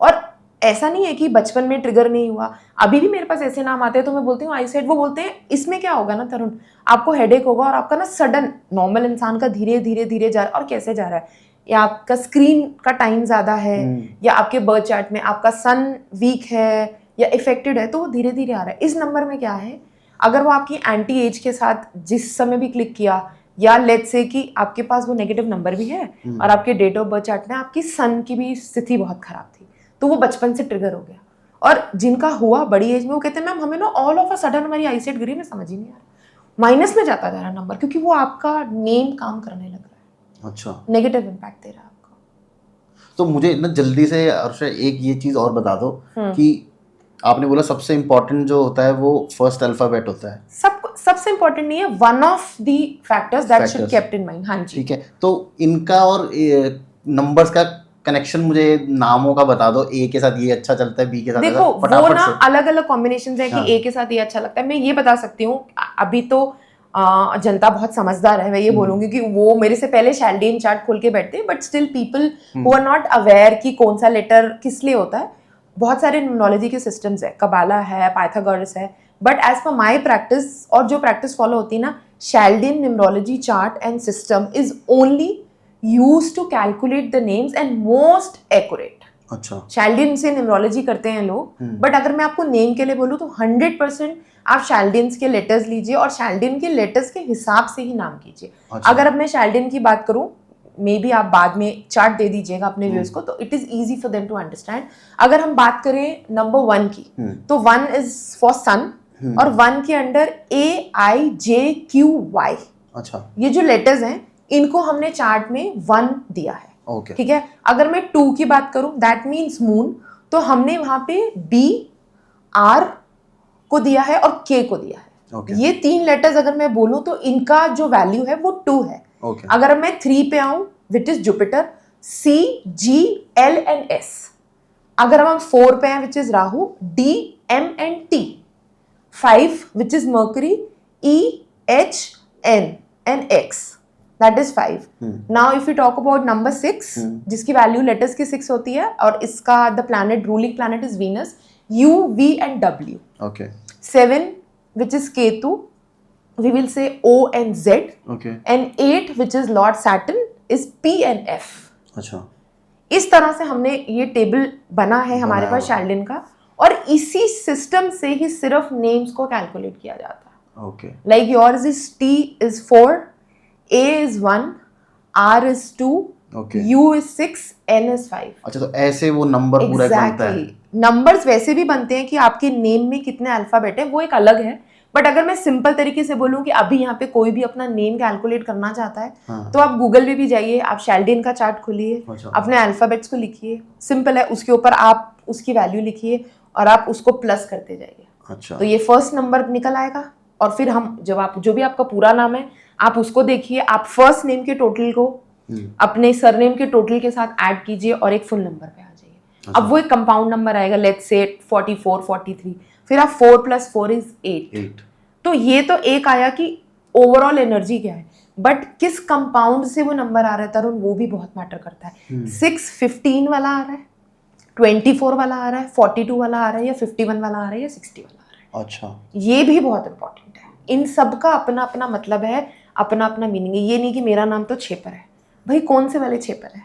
और ऐसा नहीं है कि बचपन में ट्रिगर नहीं हुआ, अभी भी मेरे पास ऐसे नाम आते हैं तो मैं बोलती हूँ आई सेड, वो बोलते हैं इसमें क्या होगा ना तरुण, आपको हेडेक होगा और आपका ना सडन, नॉर्मल इंसान का धीरे धीरे धीरे जा रहा है। और कैसे जा रहा है? या आपका स्क्रीन का टाइम ज़्यादा है, या आपके बर्थ चार्ट में आपका सन वीक है या इफेक्टेड है, तो वो धीरे धीरे आ रहा है। इस नंबर में क्या है, अगर वो आपकी एंटी एज के साथ जिस समय भी क्लिक किया, या लेट्स से कि आपके पास वो नेगेटिव नंबर भी है और आपके डेट ऑफ बर्थ चार्ट में आपकी सन की भी स्थिति बहुत खराब थी, तो वो बचपन से ट्रिगर हो गया। और जिनका हुआ बड़ी एज में, वो कहते हैं मैम हमें ना ऑल ऑफ अ सडन हमारी आईसाइट गिरी, में समझ ही नहीं आ रहा, माइनस में जाता जा रहा नंबर, क्योंकि वो आपका नेम काम करने लग रहा है। अच्छा, नेगेटिव इम्पैक्ट दे रहा है आपको। तो मुझे ना जल्दी से अर्षा एक ये चीज और बता दो कि आपने बोला सबसे इम्पोर्टेंट जो होता है वो फर्स्ट अल्फाबेट होता है। सबसे इम्पोर्टेंट नहीं है, one of the factors that should kept in mind. हाँ जी, ठीक है। तो इनका और नंबर्स का कनेक्शन मुझे नामों का बता दो। ए के साथ ये अच्छा चलता है, बी के साथ देखो वो ना अलग अलग कॉम्बिनेशन है कि ए के साथ ये अच्छा लगता है। मैं ये बता सकती हूँ, अभी तो जनता बहुत समझदार है, मैं ये बोलूंगी कि वो मेरे से पहले शैल्डीन चार्ट खोल के बैठते हैं, but still people who are not aware कि कौन सा लेटर किस लिए होता है। बहुत सारे न्यूमरोलॉजी के सिस्टम्स है, कबाला है, पाइथागोरस है, but as per my practice और जो प्रैक्टिस फॉलो होती है ना, Chaldean numerology chart and system is only used to calculate the names and most accurate. अच्छा Chaldean से न्यूमरोलॉजी करते हैं लोग, बट अगर मैं आपको नेम के लिए बोलूँ तो 100% आप Chaldeans के लेटर्स लीजिए और Chaldean के लेटर्स के हिसाब से ही नाम कीजिए. अच्छा. अगर अब मैं Chaldean की बात करूँ, मे बी आप बाद में चार्ट दे दीजिएगा अपने व्यूअर्स को, तो it is easy for them to understand. अगर हम बात करें नंबर 1 की, तो 1 इज फॉर सन और 1 के अंडर AIJQY. अच्छा, ये जो लेटर्स हैं इनको हमने चार्ट में 1 दिया है. ओके, ठीक है. अगर मैं 2 की बात करूं, दैट मीन्स मून, तो हमने वहां पे BR को दिया है और K को दिया है. okay. ये 3 लेटर्स अगर मैं बोलूं तो इनका जो वैल्यू है वो 2 है. Okay. अगर मैं 3 पे आऊं, विच इज जुपिटर, CGL&S. अगर हम 4 पे हैं, which is Rahu, DMNT. 5 which is mercury, EHNX. That is 5. Now if you talk about number 6, जिसकी वैल्यू लेटर्स की 6 होती है और इसका the planet, ruling planet is Venus, UV&W. Okay. 7 which is Ketu, we will say O and Z. Okay. And 8 which is Lord Saturn is P and F. अच्छा. इस तरह से हमने ये टेबल बना है हमारे पास Chaldean का, और इसी सिस्टम से ही सिर्फ नेम्स को कैलकुलेट किया जाता है. Okay. Like yours is T is 4, A is 1, R is 2, Okay. U is 6, N is 5. अच्छा, तो ऐसे वो नंबर पूरा बनता है. नंबर्स वैसे भी बनते हैं कि आपके नेम में कितने अल्फाबेट है, वो एक अलग है. बट अगर मैं सिंपल तरीके से बोलूं कि अभी यहाँ पे कोई भी अपना नेम कैलकुलेट करना चाहता है, हाँ. तो आप गूगल पे भी जाइए, आप Chaldean का चार्ट खोलिए, अच्छा. अपने अल्फाबेट्स को लिखिए, सिंपल है, उसके ऊपर आप उसकी वैल्यू लिखिए और आप उसको प्लस करते जाइए. अच्छा. तो ये फर्स्ट नंबर निकल आएगा. और फिर हम जब आप जो भी आपका पूरा नाम है आप उसको देखिए, आप फर्स्ट नेम के टोटल को अपने सरनेम के टोटल के साथ ऐड कीजिए और एक फुल नंबर पे आ जाइए. अच्छा. अब वो एक कंपाउंड नंबर आएगा, लेट्स से 44, 43. फिर आप 4 + 4 is 8. तो ये तो एक आया कि ओवरऑल एनर्जी क्या है, बट किस कंपाउंड से वो नंबर आ रहा है तरुण, वो भी बहुत मैटर करता है. 6 15 वाला आ रहा है, 24 वाला आ रहा है, 42 वाला आ रहा है, या 51 वाला आ रहा है, या 60 वाला आ रहा है. अच्छा. ये भी बहुत इंपॉर्टेंट है. इन सब का अपना अपना मतलब है, अपना अपना मीनिंग है. ये नहीं कि मेरा नाम तो 6 पर है, भाई कौन से वाले 6 पर है,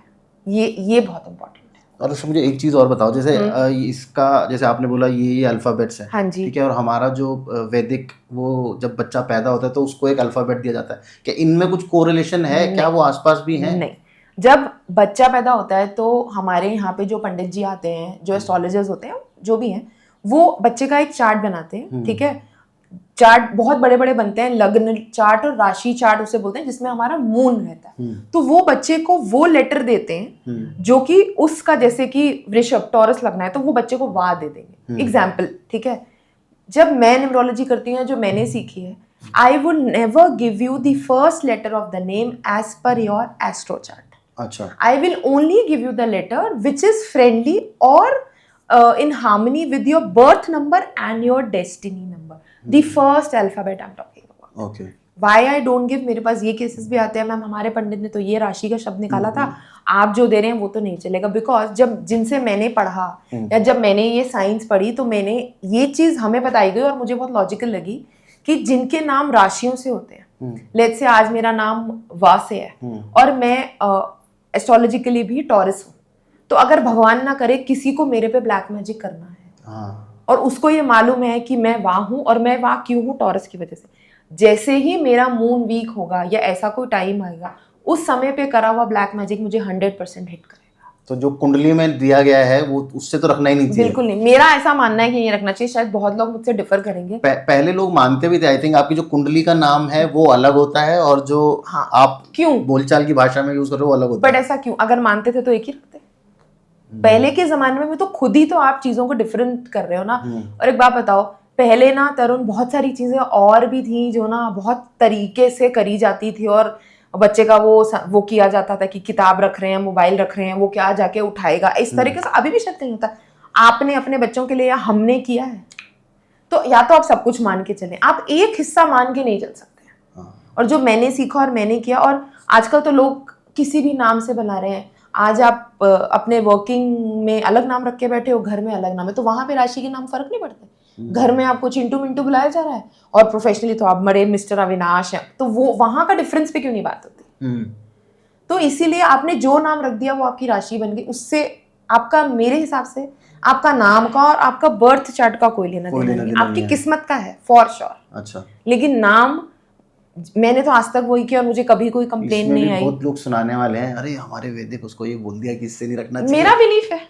ये बहुत इंपॉर्टेंट है. और उसमें मुझे एक चीज और बताओ, जैसे इसका, जैसे आपने बोला ये अल्फाबेट्स है. हाँ जी. ठीक है. और हमारा जो वैदिक, वो जब बच्चा पैदा होता है तो उसको एक अल्फाबेट दिया जाता है. क्या इनमें कुछ कोरिलेशन है? क्या वो आसपास भी हैं? नहीं. जब बच्चा पैदा होता है तो हमारे यहाँ पे जो पंडित जी आते हैं, जो एस्ट्रोलॉजर्स होते हैं, जो भी हैं, वो बच्चे का एक चार्ट बनाते हैं. ठीक है. चार्ट बहुत बड़े बड़े बनते हैं, लग्न चार्ट और राशि चार्ट उसे बोलते हैं, जिसमें हमारा मून रहता है. तो वो बच्चे को वो लेटर देते हैं जो कि उसका, जैसे कि वृषभ, टॉरस लगना है तो वो बच्चे को वाह दे देंगे. एग्जाम्पल. ठीक है. जब मैं न्यूमरोलॉजी करती हूँ, जो मैंने सीखी है, I would never give you the first letter of the name as per your astro chart. अच्छा. I will only give you the letter which is friendly और in harmony with your birth number and your destiny number. The first alphabet I'm talking about. Okay. Why I don't give, मेरे पास ये cases भी आते हैं, ma'am हमारे पंडित ने तो ये राशि का शब्द निकाला था, आप जो दे रहे हैं वो तो नहीं चलेगा. बिकॉज जब जिनसे मैंने पढ़ा या जब मैंने ये साइंस पढ़ी, तो मैंने ये चीज हमें बताई गई और मुझे बहुत लॉजिकल लगी कि जिनके नाम राशियों से होते हैं, लेट्स से आज मेरा नाम वा से है और मैं एस्ट्रोलॉजिकली भी टॉरस हूँ, तो अगर भगवान ना करे किसी को मेरे पे ब्लैक मैजिक करना है, हाँ. और उसको ये मालूम है कि मैं वाह हूँ, और मैं वाह क्यों हूँ, टॉरस की वजह से, जैसे ही मेरा मून वीक होगा या ऐसा कोई टाइम आएगा, उस समय पे करा हुआ ब्लैक मैजिक मुझे 100% हिट करेगा. तो जो कुंडली में दिया गया है वो उससे तो रखना ही नहीं चाहिए. बिल्कुल नहीं. मेरा ऐसा मानना है कि ये रखना चाहिए. शायद बहुत लोग मुझसे डिफर करेंगे. पहले लोग मानते भी थे. आई थिंक आपकी जो कुंडली का नाम है वो अलग होता है, और जो आप क्यों बोलचाल की भाषा में यूज कर रहे हो वो अलग होता है. बट ऐसा क्यों? अगर मानते थे तो एक ही रखते. पहले के जमाने में तो खुद ही तो आप चीजों को डिफरेंट कर रहे हो ना. और एक बात बताओ, पहले ना तरुण बहुत सारी चीजें और भी थी जो ना बहुत तरीके से करी जाती थी, और बच्चे का वो किया जाता था कि किताब रख रहे हैं, मोबाइल रख रहे हैं, वो क्या जाके उठाएगा, इस तरीके से. अभी भी शायद नहीं होता. आपने अपने बच्चों के लिए या हमने किया है, तो या तो आप सब कुछ मान के चलें, आप एक हिस्सा मान के नहीं चल सकते. और जो मैंने सीखा और मैंने किया, और आजकल तो लोग किसी भी नाम से बुला रहे हैं. आज आप अपने वर्किंग में अलग नाम रख के बैठे हो, घर में अलग नाम है, तो वहां पे राशि के नाम फर्क नहीं पड़ते. घर में आपको चिंटू मिंटू बुलाया जा रहा है और प्रोफेशनली तो आप बड़े मिस्टर अविनाश हैं, तो वो वहां का डिफरेंस पे क्यों नहीं बात होती? तो इसीलिए आपने जो नाम रख दिया वो आपकी राशि बन गई, उससे आपका, मेरे हिसाब से आपका नाम का और आपका बर्थ चार्ट का कोई लेना देना नहीं, आपकी किस्मत का है फॉर श्योर। अच्छा, लेकिन नाम मैंने तो आज तक वही किया और मुझे कभी कोई कंप्लेन नहीं आई। बहुत लोग सुनाने वाले हैं, अरे हमारे वैदिक उसको ये बोल दिया कि इससे नहीं रखना चाहिए। मेरा बिलीफ है,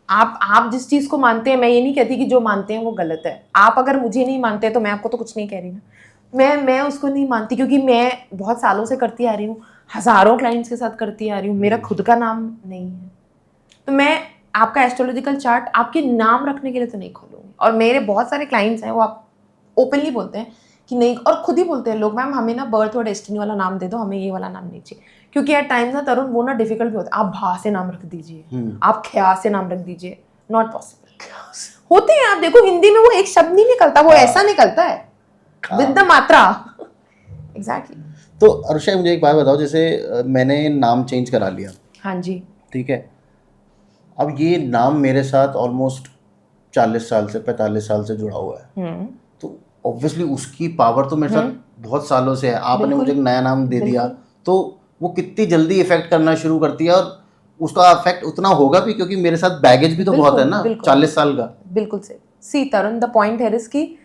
आप जिस चीज को मानते हैं, मैं ये नहीं कहती कि जो मानते हैं वो गलत है। आप अगर मुझे नहीं मानते तो मैं आपको तो कुछ नहीं कह रही ना, मैं उसको नहीं मानती, क्योंकि मैं बहुत सालों से करती आ रही हूँ, हजारों क्लाइंट्स के साथ करती आ रही हूँ, मेरा खुद का नाम नहीं है। तो मैं आपका एस्ट्रोलॉजिकल चार्ट आपके नाम रखने के लिए तो नहीं खोलूंगी। और मेरे बहुत सारे क्लाइंट्स हैं, वो आप ओपनली बोलते हैं कि नहीं, और खुद ही बोलते हैं लोग, मैम हमें ना बर्थ और डेस्टिनी वाला नाम दे दो, हमें ये वाला नाम नहीं चाहिए। क्योंकि एट टाइम्स ना तरुण वो ना डिफिकल्ट भी होता है। आप भा से नाम रख दीजिए, आप ख्या से नाम रख दीजिए, नॉट पॉसिबल। होते हैं, आप देखो हिंदी में वो एक शब्द नहीं निकलता, वो ऐसा निकलता है विद द मात्रा। एग्जैक्टली। तो अर्षा मुझे एक बात बताओ, जैसे मैंने नाम चेंज करा लिया, हाँ जी, ठीक है, अब ये नाम मेरे साथ ऑलमोस्ट 40 साल से 45 साल से जुड़ा हुआ है, तो ऑब्वियसली उसकी पावर तो मेरे साथ बहुत सालों से है। आपने मुझे एक नया नाम दे दिया तो वो कितनी जल्दी इफेक्ट करना शुरू करती है, और उसका इफेक्ट उतना होगा भी क्योंकि मेरे साथ बैगेज भी तो बहुत है ना, 40 साल का। बिल्कुल सही। सी तरुण, द पॉइंट है इज कि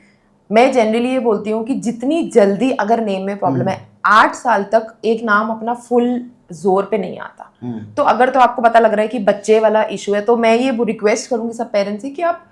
मैं जनरली ये बोलती हूँ कि जितनी जल्दी अगर नेम में प्रॉब्लम है, 8 साल तक एक नाम अपना फुल जोर पे नहीं आता। तो अगर तो आपको पता लग रहा है कि बच्चे वाला इशू है, तो मैं ये रिक्वेस्ट करूंगी सब पेरेंट्स से कि आप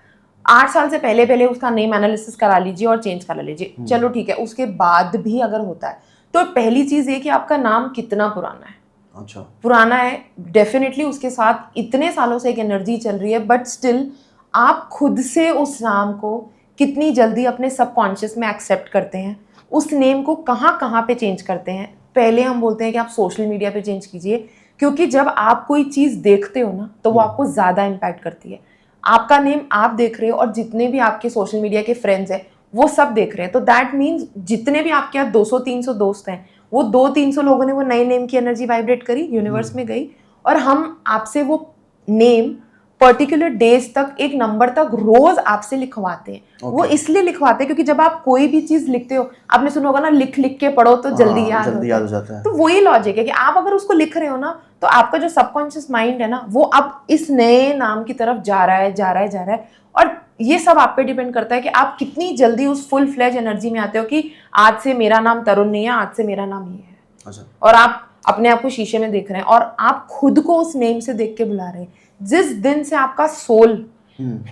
8 साल से पहले उसका नेम एनालिसिस करा लीजिए और चेंज करा लीजिए। चलो ठीक है, उसके बाद भी अगर होता है तो पहली चीज ये कि आपका नाम कितना पुराना है। अच्छा, पुराना है डेफिनेटली, उसके साथ इतने सालों से एक एनर्जी चल रही है, बट स्टिल आप खुद से उस नाम को कितनी जल्दी अपने सबकॉन्शियस में एक्सेप्ट करते हैं, उस नेम को कहाँ कहाँ पे चेंज करते हैं। पहले हम बोलते हैं कि आप सोशल मीडिया पे चेंज कीजिए, क्योंकि जब आप कोई चीज़ देखते हो ना तो वो आपको ज़्यादा इम्पैक्ट करती है। आपका नेम आप देख रहे हो और जितने भी आपके सोशल मीडिया के फ्रेंड्स हैं वो सब देख रहे हैं, तो दैट मीन्स जितने भी आपके यहाँ 200-300 दोस्त हैं, वो 200-300 लोगों ने वो नए नेम की एनर्जी वाइब्रेट करी, यूनिवर्स में गई, और हम आपसे वो नेम पर्टिकुलर डेज तक, एक नंबर तक रोज आपसे लिखवाते हैं। वो इसलिए लिखवाते हैं क्योंकि जब आप कोई भी चीज लिखते हो, आपने सुना होगा ना, लिख लिख के पढ़ो तो जल्दी याद हो जाता है। तो वही लॉजिक है कि आप अगर उसको लिख रहे हो ना, तो आपका जो सबकॉन्शियस माइंड है ना, वो अब इस नए नाम की तरफ जा रहा है। और ये सब आप पे डिपेंड करता है कि आप कितनी जल्दी उस फुल फ्लेज एनर्जी में आते हो कि आज से मेरा नाम तरुण नहीं है, आज से मेरा नाम ये है। अच्छा। और आप अपने आप को शीशे में देख रहे हैं और आप खुद को उस नेम से देख के बुला रहे हैं। जिस दिन से आपका सोल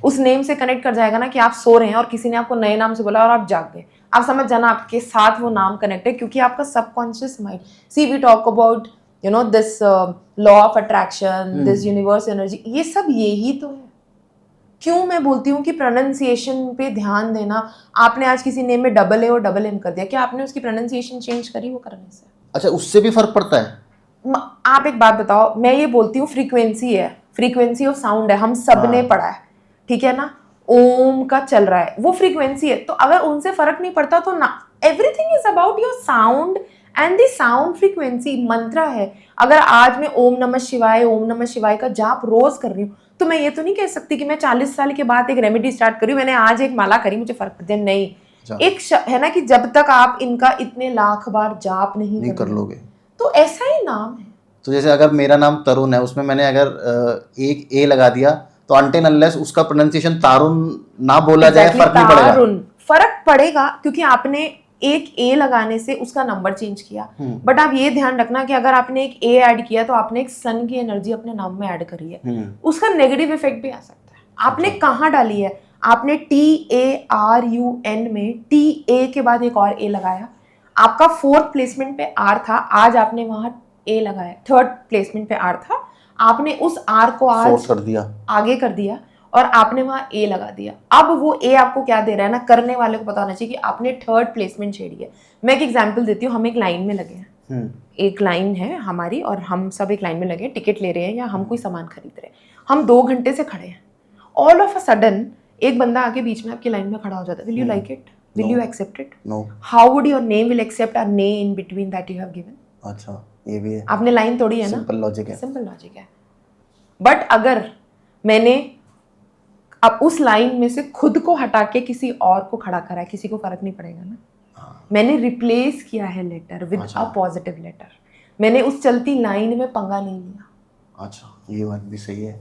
उस नेम से कनेक्ट कर जाएगा ना कि आप सो रहे हैं और किसी ने आपको नए नाम से बोला और आप जाग गए, आप समझ जाना आपके साथ वो नाम कनेक्ट है, क्योंकि आपका subconscious mind, see we talk about this law of attraction, this universe energy, ये सब यही तो है। क्यों मैं बोलती हूँ कि प्रोनाउंसिएशन पे ध्यान देना। आपने आज किसी नेम में डबल ए और डबल एम कर दिया, क्या आपने उसकी प्रोनाउंसिएशन चेंज करी वो करने से? अच्छा, उससे भी फर्क पड़ता है? आप एक बात बताओ, मैं ये बोलती हूँ फ्रीक्वेंसी है, फ्रीक्वेंसी ऑफ साउंड है, हम सब ने पढ़ा है, ठीक है ना, ओम का चल रहा है, वो फ्रीक्वेंसी है। तो अगर उनसे फर्क नहीं पड़ता तो ना, everything is about your sound and the sound frequency. मंत्र है, अगर आज मैं ओम नमः शिवाय का जाप रोज कर रही हूँ, तो मैं ये तो नहीं कह सकती कि मैं 40 साल के बाद एक रेमेडी स्टार्ट करी, मैंने आज एक माला करी मुझे फर्क पड़ जाए, नहीं। एक है ना कि जब तक आप इनका इतने लाख बार जाप नहीं कर लोगे, तो ऐसा ही नाम है। तो जैसे अगर मेरा नाम तरुण है, उसमें मैंने अगर एक ए लगा दिया, तो अनटिल अनलेस उसका प्रोनाउंसिएशन तारुण ना बोला जाए, फर्क नहीं पड़ेगा? फर्क पड़ेगा, क्योंकि आपने एक ए लगाने से उसका नंबर चेंज किया। बट आप ये ध्यान रखना कि अगर आपने एक ए ऐड किया तो आपने एक सन की एनर्जी अपने नाम में ऐड करी है, उसका नेगेटिव इफेक्ट भी आ सकता है। आपने कहाँ डाली है? आपने TARUN में TA के बाद एक और ए लगाया, आपका 4th प्लेसमेंट पे आर था, आज आपने वहां ए लगाया, 3rd प्लेसमेंट पे आर था, आपने उस आर को आज कर दिया, आगे कर दिया और आपने वहां ए लगा दिया। अब वो ए आपको क्या दे रहा है ना, करने वाले को पता होना चाहिए कि आपने 3rd प्लेसमेंट छेड़ी है। मैं एक एग्जांपल देती हूँ, हम एक लाइन में लगे हैं, एक लाइन है हमारी और हम सब एक लाइन में लगे हैं, टिकट ले रहे हैं या हम कोई सामान खरीद रहे हैं, हम 2 घंटे से खड़े हैं, ऑल ऑफ अ सडन एक बंदा आके बीच में आपकी लाइन में खड़ा हो जाता है। Will you like it? Will you accept it? No. How would your name will accept a nay in between that you have given? अच्छा, ये भी है। आपने लाइन तोड़ी है ना? सिंपल लॉजिक है। सिंपल लॉजिक है। बट अगर मैंने अब उस लाइन में से खुद को हटा के किसी और को खड़ा करा है, किसी को फर्क नहीं पड़ेगा ना। मैंने रिप्लेस किया है letter with a positive letter. मैंने उस चलती लाइन में पंगा नहीं लिया। अच्छा, ये बात भी सही है।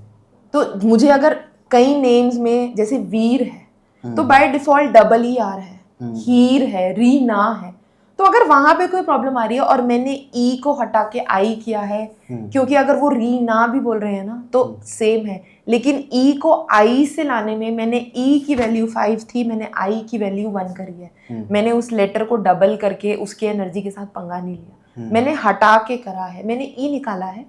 तो मुझे अगर कई नेम्स में जैसे वीर है तो by default double E R है, हीर है, रीना है, तो अगर वहां पे कोई प्रॉब्लम आ रही है और मैंने ई को हटा के आई किया है, क्योंकि अगर वो रीना भी बोल रहे हैं ना तो सेम है, लेकिन ई को आई से लाने में मैंने ई की वैल्यू 5 थी, मैंने आई की वैल्यू 1 करी है। मैंने उस लेटर को डबल करके उसके एनर्जी के साथ पंगा नहीं लिया, मैंने हटा के करा है। मैंने ई निकाला है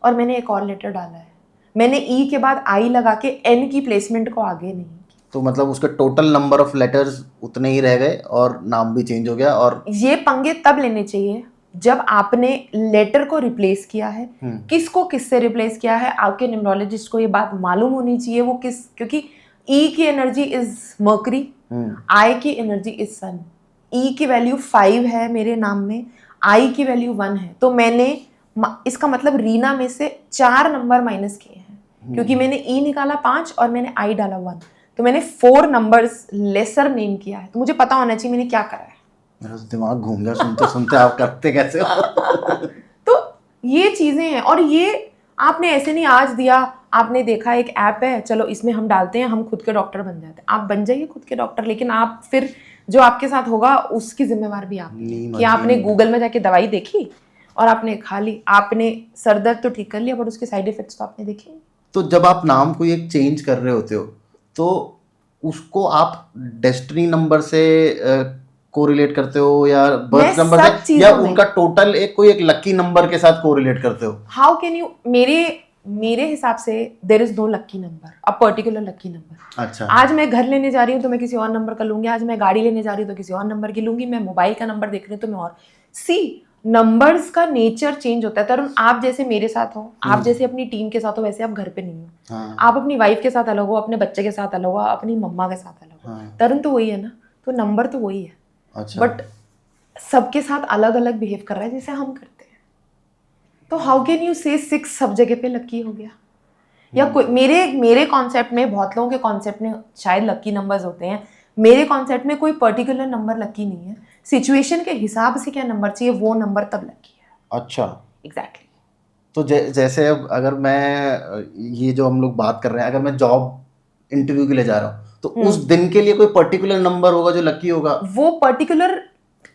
और मैंने एक और लेटर डाला है। मैंने ई के बाद आई लगा के एन की प्लेसमेंट को आगे नहीं। तो मतलब उसके टोटल नंबर ऑफ लेटर्स उतने ही रह गए और नाम भी चेंज हो गया। और ये पंगे तब लेने चाहिए जब आपने लेटर को रिप्लेस किया है। किसको किससे रिप्लेस किया है, आपके न्यूमरोलॉजिस्ट को ये बात मालूम होनी चाहिए। वो किस, क्योंकि ई की एनर्जी इज मर्करी, आई की एनर्जी इज सन। ई की वैल्यू 5 है मेरे नाम में, आई की वैल्यू 1 है, तो मैंने इसका मतलब रीना में से 4 नंबर माइनस किए हैं, क्योंकि मैंने ई निकाला 5 और मैंने आई डाला 1, तो मैंने 4 नंबर्स लेसर नेम किया है। तो मुझे पता होना चाहिए मैंने क्या करा है। मेरा दिमाग घूम गया सुनते सुनते। आप करते कैसे हो? तो ये चीजें हैं, और ये आपने ऐसे नहीं आज दिया, आपने देखा एक ऐप है चलो इसमें हम डालते हैं, हम खुद के डॉक्टर बन जाते हैं। आप बन जाइए खुद के डॉक्टर, लेकिन आप फिर जो आपके साथ होगा उसकी जिम्मेवार भी आप, कि आपने गूगल में जाके दवाई देखी और आपने खा ली, आपने सर दर्द तो ठीक कर लिया बट उसके साइड इफेक्ट्स तो आपने देखे। तो जब आप नाम को एक चेंज कर रहे होते हो तो उसको आप डेस्टिनी नंबर से कोरिलेट करते हो या बर्थ नंबर से, या उनका टोटल कोई एक लकी नंबर के साथ कोरिलेट करते हो? हाउ कैन यू, मेरे हिसाब से there is no lucky number, a particular lucky number. अच्छा, आज मैं घर लेने जा रही हूँ तो मैं किसी और नंबर का लूंगी, आज मैं गाड़ी लेने जा रही हूँ तो किसी और नंबर की लूंगी, मैं मोबाइल का नंबर देख रही हूँ तो मैं और। सी नंबर्स का नेचर चेंज होता है। तरुण, आप जैसे मेरे साथ हो, आप जैसे अपनी टीम के साथ हो, वैसे आप घर पे नहीं हो। हाँ। आप अपनी वाइफ के साथ अलग हो, अपने बच्चे के साथ अलग हो, अपनी मम्मा के साथ अलग हो। हाँ। तरुण तो वही है ना, तो नंबर तो वही है। अच्छा। बट सबके साथ अलग अलग बिहेव कर रहा है जैसे हम करते हैं। तो हाउ कैन यू से 6 सब जगह पे लकी हो गया? या कोई मेरे कॉन्सेप्ट में, बहुत लोगों के कॉन्सेप्ट में शायद लकी नंबर्स होते हैं, मेरे कॉन्सेप्ट में कोई पर्टिकुलर नंबर लकी नहीं है। सिचुएशन के हिसाब से क्या नंबर चाहिए वो नंबर तब लकी है। अच्छा, एग्जैक्टली। तो जैसे अब अगर मैं ये जो हम लोग बात कर रहे हैं, अगर मैं जॉब इंटरव्यू के लिए जा रहा हूँ तो उस दिन के लिए कोई पर्टिकुलर नंबर होगा जो लकी होगा? वो पर्टिकुलर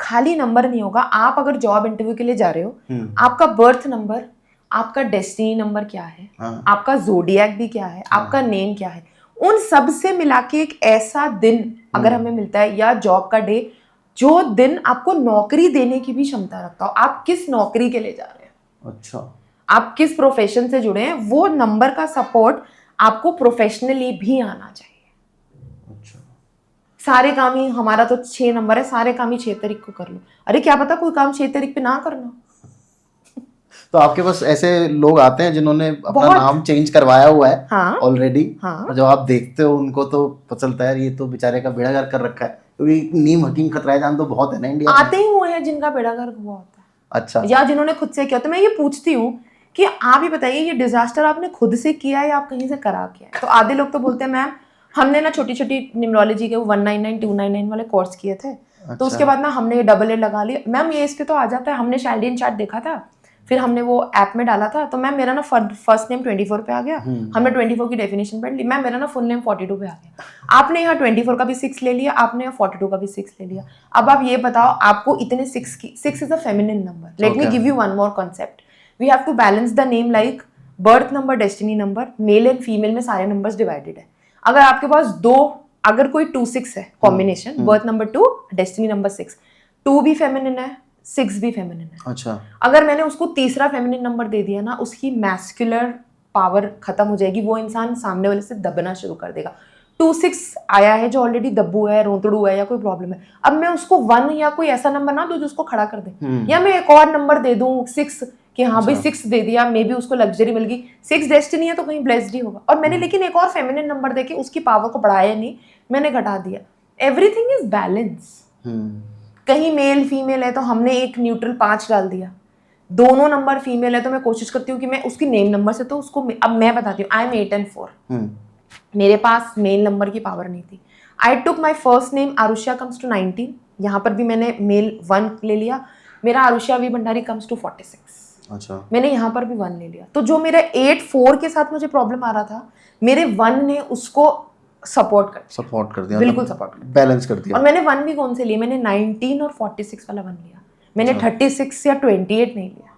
खाली नंबर नहीं होगा। आप अगर जॉब इंटरव्यू के लिए जा रहे हो, आपका बर्थ नंबर, आपका डेस्टिनी नंबर क्या है, आपका जोडिएक भी क्या है, आपका नेम क्या है, उन सब से मिला के एक ऐसा दिन अगर हमें मिलता है, या जॉब का डे, जो दिन आपको नौकरी देने की भी क्षमता रखता हो। आप किस नौकरी के लिए जा रहे हैं, अच्छा, आप किस प्रोफेशन से जुड़े हैं, वो नंबर का सपोर्ट आपको प्रोफेशनली भी आना चाहिए। अच्छा, सारे काम ही, हमारा तो 6 नंबर है, सारे काम ही 6 तारीख को कर लो। अरे क्या पता कोई काम 6 तारीख पे ना करना। तो आपके पास ऐसे लोग आते हैं जिन्होंने अपना नाम चेंज करवाया हुआ है ऑलरेडी? हाँ। जब आप देखते हो उनको तो पता चलता है ये तो बेचारे का बेड़ा गर्क कर रखा है, क्योंकि नीम हकीम खतराए जान तो बहुत है ना इंडिया में। आते ही हुए हैं जिनका बेड़ा गर्क हुआ होता है। अच्छा। या जिन्होंने खुद से किया। तो मैं ये पूछती हूँ कि आप ही बताइए, ये डिजास्टर आपने खुद से किया है या आप कहीं से करा किया है? तो आधे लोग तो बोलते हैं मैम हमने ना छोटी छोटी न्यूमरोलॉजी के 199 299 वाले कोर्स किए थे। अच्छा। तो उसके बाद ना हमने डबल ए लगा लिया। मैम ये इस पे तो आ जाता है, हमने शाइलिन चार्ट देखा था, फिर हमने वो ऐप में डाला था, तो मैम मेरा ना फर्स्ट नेम 24 पे आ गया, हमने 24 की डेफिनेशन पढ़ ली, मैम मेरा ना फुल नेम 42 पे आ गया। आपने यहाँ 24 का भी 6 ले लिया, आपने यहाँ 42 का भी 6 ले लिया। अब आप ये बताओ, आपको इतने 6 is a feminine number. Let me give you one more concept. We have to balance the name like birth number, destiny number, male and female में सारे नंबर्स डिवाइडेड है। अगर आपके पास अगर कोई 2-6 है combination, birth number 2, destiny number 6, 2 भी feminine है, 6 भी फेमिनिन है। अच्छा। अगर मैंने उसको तीसरा फेमिनिन नंबर दे दिया ना, उसकी मैस्कुलर पावर खत्म हो जाएगी, वो इंसान सामने वाले से दबना शुरू कर देगा। 2-6 आया है जो ऑलरेडी दब्बू है, रोतड़ू है या कोई प्रॉब्लम है, अब मैं उसको 1 या कोई ऐसा नंबर ना दूं जो उसको खड़ा कर दे, या मैं एक और नंबर दे दूं 6 कि हाँ भाई 6 दे दिया, मे बी उसको लग्जरी मिल गई, 6 डेस्टिनी है तो कहीं ब्लेस्ड ही होगा। और मैंने लेकिन एक और फेमिनिन नंबर देके उसकी पावर को बढ़ाया नहीं, मैंने घटा दिया। Everything is balance. कहीं मेल फीमेल है तो हमने एक न्यूट्रल 5 डाल दिया, दोनों नंबर फीमेल है तो मैं कोशिश करती हूँ कि मैं उसकी नेम नंबर से, तो उसको अब मैं बताती हूँ, आई एम 8 and 4, मेरे पास मेल नंबर की पावर नहीं थी. I took my first name Aarushya comes to 19. यहाँ पर भी मैंने मेल 1 ले लिया. मेरा आरुष्या वी भंडारी कम्स टू 46. अच्छा. मैंने यहाँ पर भी 1 ले लिया. तो जो मेरा 8-4 के साथ मुझे प्रॉब्लम आ रहा था, मेरे 1 ने उसको सपोर्ट कर दिया. बिल्कुल सपोर्ट कर दिया, बैलेंस कर दिया. और मैंने 1 भी कौन से लिए, मैंने 19 और 46 वाला 1 लिया. मैंने 36 या 28 नहीं लिया,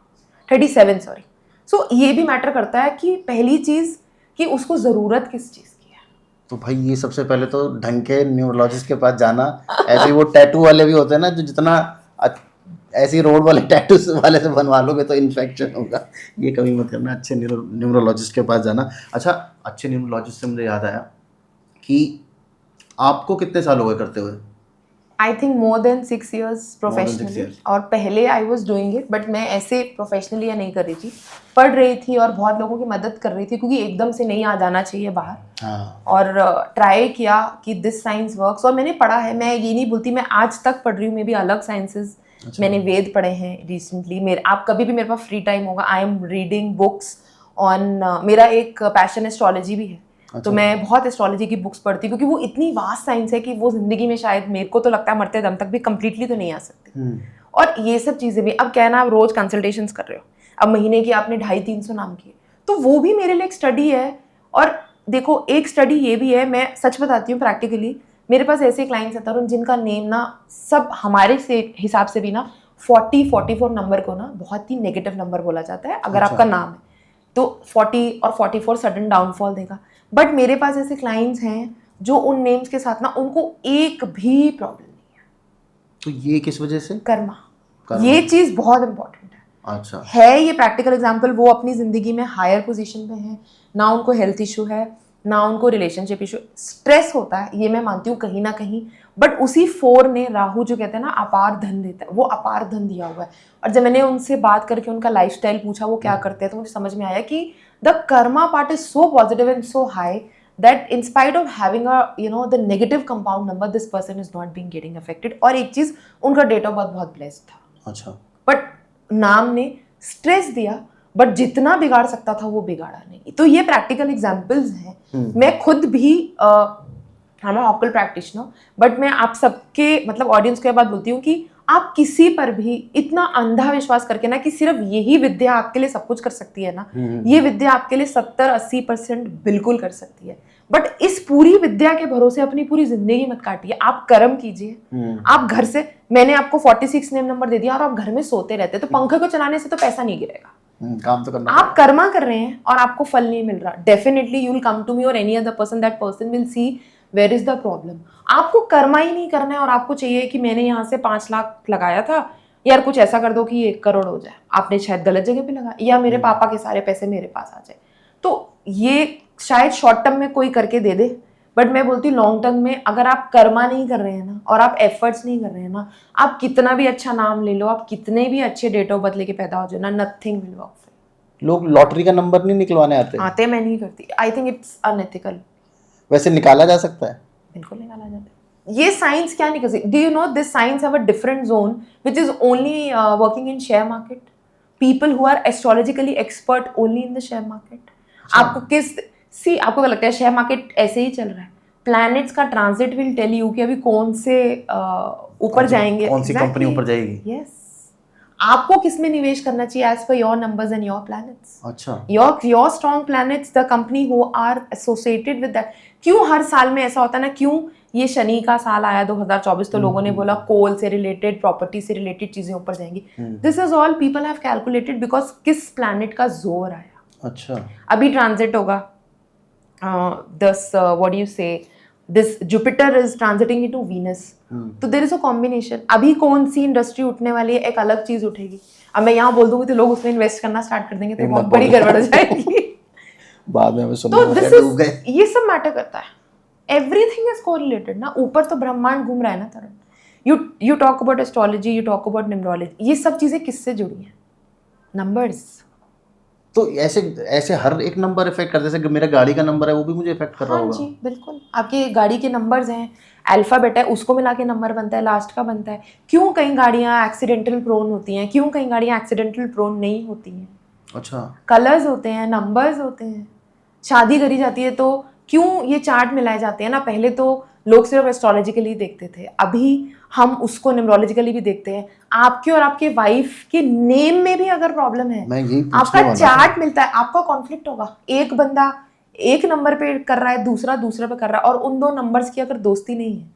37 सॉरी. सो ये भी मैटर करता है कि पहली चीज कि उसको जरूरत किस चीज की है. तो भाई ये सबसे पहले तो ढंग के न्यूरोलॉजिस्ट के पास जाना. ऐसे वो टैटू वाले भी होते हैं ना, जो जितना ऐसी रोड वाले टैटू वाले से बनवा लोगे तो इन्फेक्शन होगा. ये कभी मत करना, अच्छे न्यूरोलॉजिस्ट के पास जाना. अच्छा, अच्छे न्यूरोलॉजिस्ट से मुझे याद आया कि आपको कितने साल हो गए करते हुए? I think more than 6 years professionally. और पहले I was doing it, but मैं ऐसे प्रोफेशनली या नहीं कर रही थी, पढ़ रही थी और बहुत लोगों की मदद कर रही थी, क्योंकि एकदम से नहीं आ जाना चाहिए बाहर. हाँ. और ट्राई किया कि दिस साइंस वर्क्स, और मैंने पढ़ा है. मैं ये नहीं बोलती, मैं आज तक पढ़ रही हूँ, मे भी अलग साइंसेस. मैंने वेद पढ़े हैं रिसेंटली. मेरे आप कभी भी मेरे पास फ्री टाइम होगा, I am reading books on. मेरा एक पैशन एस्ट्रोलॉजी भी है. तो मैं बहुत एस्ट्रोलॉजी की बुक्स पढ़ती हूँ, क्योंकि वो इतनी वास्ट साइंस है कि वो जिंदगी में शायद मेरे को तो लगता है मरते दम तक भी कंप्लीटली तो नहीं आ सकती. और ये सब चीज़ें भी, अब क्या है ना, आप रोज कंसल्टेशंस कर रहे हो, अब महीने की आपने 250-300 नाम किए, तो वो भी मेरे लिए एक स्टडी है. और देखो, एक स्टडी ये भी है, मैं सच बताती हूँ प्रैक्टिकली, मेरे पास ऐसे क्लाइंट्स हैं तरुण, जिनका नेम ना सब हमारे से हिसाब से भी ना 40-44 नंबर को ना बहुत ही नेगेटिव नंबर बोला जाता है. अगर आपका नाम है तो 40 और 44 सडन डाउनफॉल देगा. बट मेरे पास ऐसे क्लाइंट्स हैं जो उन नेम्स के साथ ना उनको एक भी प्रॉब्लम नहीं है. तो ये किस वजह से? कर्मा. ये चीज बहुत इंपॉर्टेंट है. अच्छा. है ये प्रैक्टिकल एग्जांपल, वो अपनी जिंदगी में हायर पोजीशन पे हैं, ना उनको हेल्थ इशू है, ना उनको रिलेशनशिप इशू. स्ट्रेस होता है, ये मैं मानती हूँ कहीं ना कहीं, बट उसी 4 ने, राहु जो कहते हैं ना अपार धन देता है, वो अपार धन दिया हुआ है. और जब मैंने उनसे बात करके उनका लाइफस्टाइल पूछा वो क्या करते हैं, तो मुझे समझ में आया कि the Karma part is so positive and so high that in spite of having a the negative compound number, this person is not being getting affected. और एक चीज, उनका डेट ऑफ बर्थ बहुत ब्लेस्ड था. अच्छा. बट नाम ने स्ट्रेस दिया, बट जितना बिगाड़ सकता था वो बिगाड़ा नहीं. तो ये प्रैक्टिकल एग्जांपल्स हैं. मैं खुद भी आई एम ऑक्कल्ट प्रैक्टिशनर, बट मैं आप सबके मतलब ऑडियंस को ये बात बोलती हूँ कि आप किसी पर भी इतना अंधा विश्वास करके ना कि सिर्फ यही विद्या आपके लिए सब कुछ कर सकती है ना, ये विद्या आपके लिए 70-80% बिल्कुल कर सकती है. बट इस पूरी विद्या के भरोसे अपनी पूरी जिंदगी मत काटिए. आप कर्म कीजिए. आप घर से, मैंने आपको 46 नेम नंबर दे दिया और आप घर में सोते रहते, तो पंखे को चलाने से तो पैसा नहीं गिरेगा. काम तो करना. आप कर्मा कर रहे हैं और आपको फल नहीं मिल रहा, definitely you will come to me और any other person, that person will see where is the problem. आपको कर्मा ही नहीं करना है और आपको चाहिए कि मैंने यहाँ से 5 लाख लगाया था, यार कुछ ऐसा कर दो कि 1 करोड़ हो जाए. आपने शायद गलत जगह पे लगा, या मेरे पापा के सारे पैसे मेरे पास आ जाए. तो ये शायद शॉर्ट टर्म में कोई करके दे दे, बट मैं बोलती हूँ लॉन्ग टर्म में अगर आप कर्मा नहीं कर रहे हैं ना, और आप एफर्ट्स नहीं कर रहे हैं ना, आप कितना भी अच्छा नाम ले लो, आप कितने भी अच्छे डेट ऑफ बर्थ लेके पैदा हो जाए ना, नथिंग विल वर्क. लोग लॉटरी का नंबर नहीं निकलवाने आते. मैं नहीं करती. I think it's unethical. वैसे निकाला जा सकता है. बिल्कुल निकाला जाता है. ये साइंस क्या नहीं कर सकती. Do you know this science have a different zone which is only working in share market. People who are astrologically expert only in the share market. आपको आपको क्या लगता है शेयर मार्केट ऐसे ही चल रहा है? प्लैनेट्स का ट्रांजिट विल टेल यू कि अभी कौन से ऊपर जाएंगे, कौन सी कंपनी ऊपर जाएगी. यस. आपको किस में निवेश करना चाहिए as per your numbers and your planets. अच्छा. Your strong planets, the company who are associated with that. क्यों हर साल में ऐसा होता है ना, क्यों ये शनि का साल आया 2024 तो लोगों ने बोला कोल से रिलेटेड, प्रॉपर्टी से रिलेटेड चीजें ऊपर जाएंगी. This is all people have calculated because किस प्लैनेट का जोर आया. अच्छा. अभी ट्रांजिट होगा व्हाट डू यू से, this Jupiter is transiting into Venus. तो देयर इज अ कॉम्बिनेशन. अभी कौन सी इंडस्ट्री उठने वाली है, एक अलग चीज उठेगी. अब मैं यहाँ बोल दूंगी तो लोग उसमें इन्वेस्ट करना स्टार्ट कर देंगे, तो बहुत बड़ी गड़बड़ हो जाएगी. बाद में हमें तो दिस इज, ये सब मैटर करता है. एवरीथिंग इज कोरिलेटेड ना. ऊपर तो ब्रह्मांड घूम रहा है ना Tarun. You talk about astrology, you talk about numerology, ये सब चीजें किससे जुड़ी हैं? नंबर्स. तो ऐसे हर एक नंबर इफेक्ट करते, जैसे मेरा गाड़ी का नंबर है वो भी मुझे इफेक्ट कर रहा होगा. हाँ जी बिल्कुल. आपके गाड़ी के नंबर्स हैं, अल्फाबेट है, उसको मिला के नंबर बनता है, लास्ट का बनता है. क्यों कई गाड़ियाँ एक्सीडेंटल प्रोन होती हैं, क्यों कई गाड़ियाँ एक्सीडेंटल प्रोन नहीं होती हैं? अच्छा. कलर्स होते हैं, नंबर्स होते हैं. शादी करी जाती है तो क्यों ये चार्ट मिलाए जाते हैं ना, पहले तो लोग सिर्फ एस्ट्रोलॉजिकली देखते थे, अभी हम उसको न्यूमरोलॉजिकली भी देखते हैं। आपके और आपके वाइफ के नेम में भी अगर प्रॉब्लम है, मैं यही पूछने आपका वाला था। चार्ट मिलता है, आपका कॉन्फ्लिक्ट होगा। एक बंदा एक नंबर पे कर रहा है, दूसरा दूसरे पे कर रहा है, और उन दो नंबर्स की अगर दोस्ती नहीं है,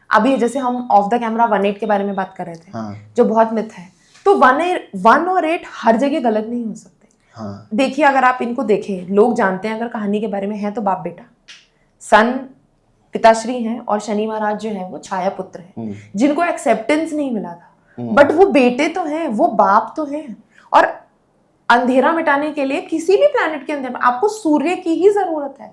अभी जैसे हम ऑफ द कैमरा 1-8 के बारे में बात कर रहे थे, हाँ। जो बहुत मिथ है, तो 1 और 8 हर जगह गलत नहीं हो सकते। हाँ। देखिए, अगर आप इनको देखें, लोग जानते हैं अगर कहानी के बारे में है तो बाप बेटा, सन पिताश्री हैं और शनि महाराज जो है वो छाया पुत्र है, जिनको एक्सेप्टेंस नहीं मिला था, बट वो बेटे तो हैं, वो बाप तो हैं। और अंधेरा मिटाने के लिए किसी भी प्लैनेट के अंदर आपको सूर्य की ही जरूरत है।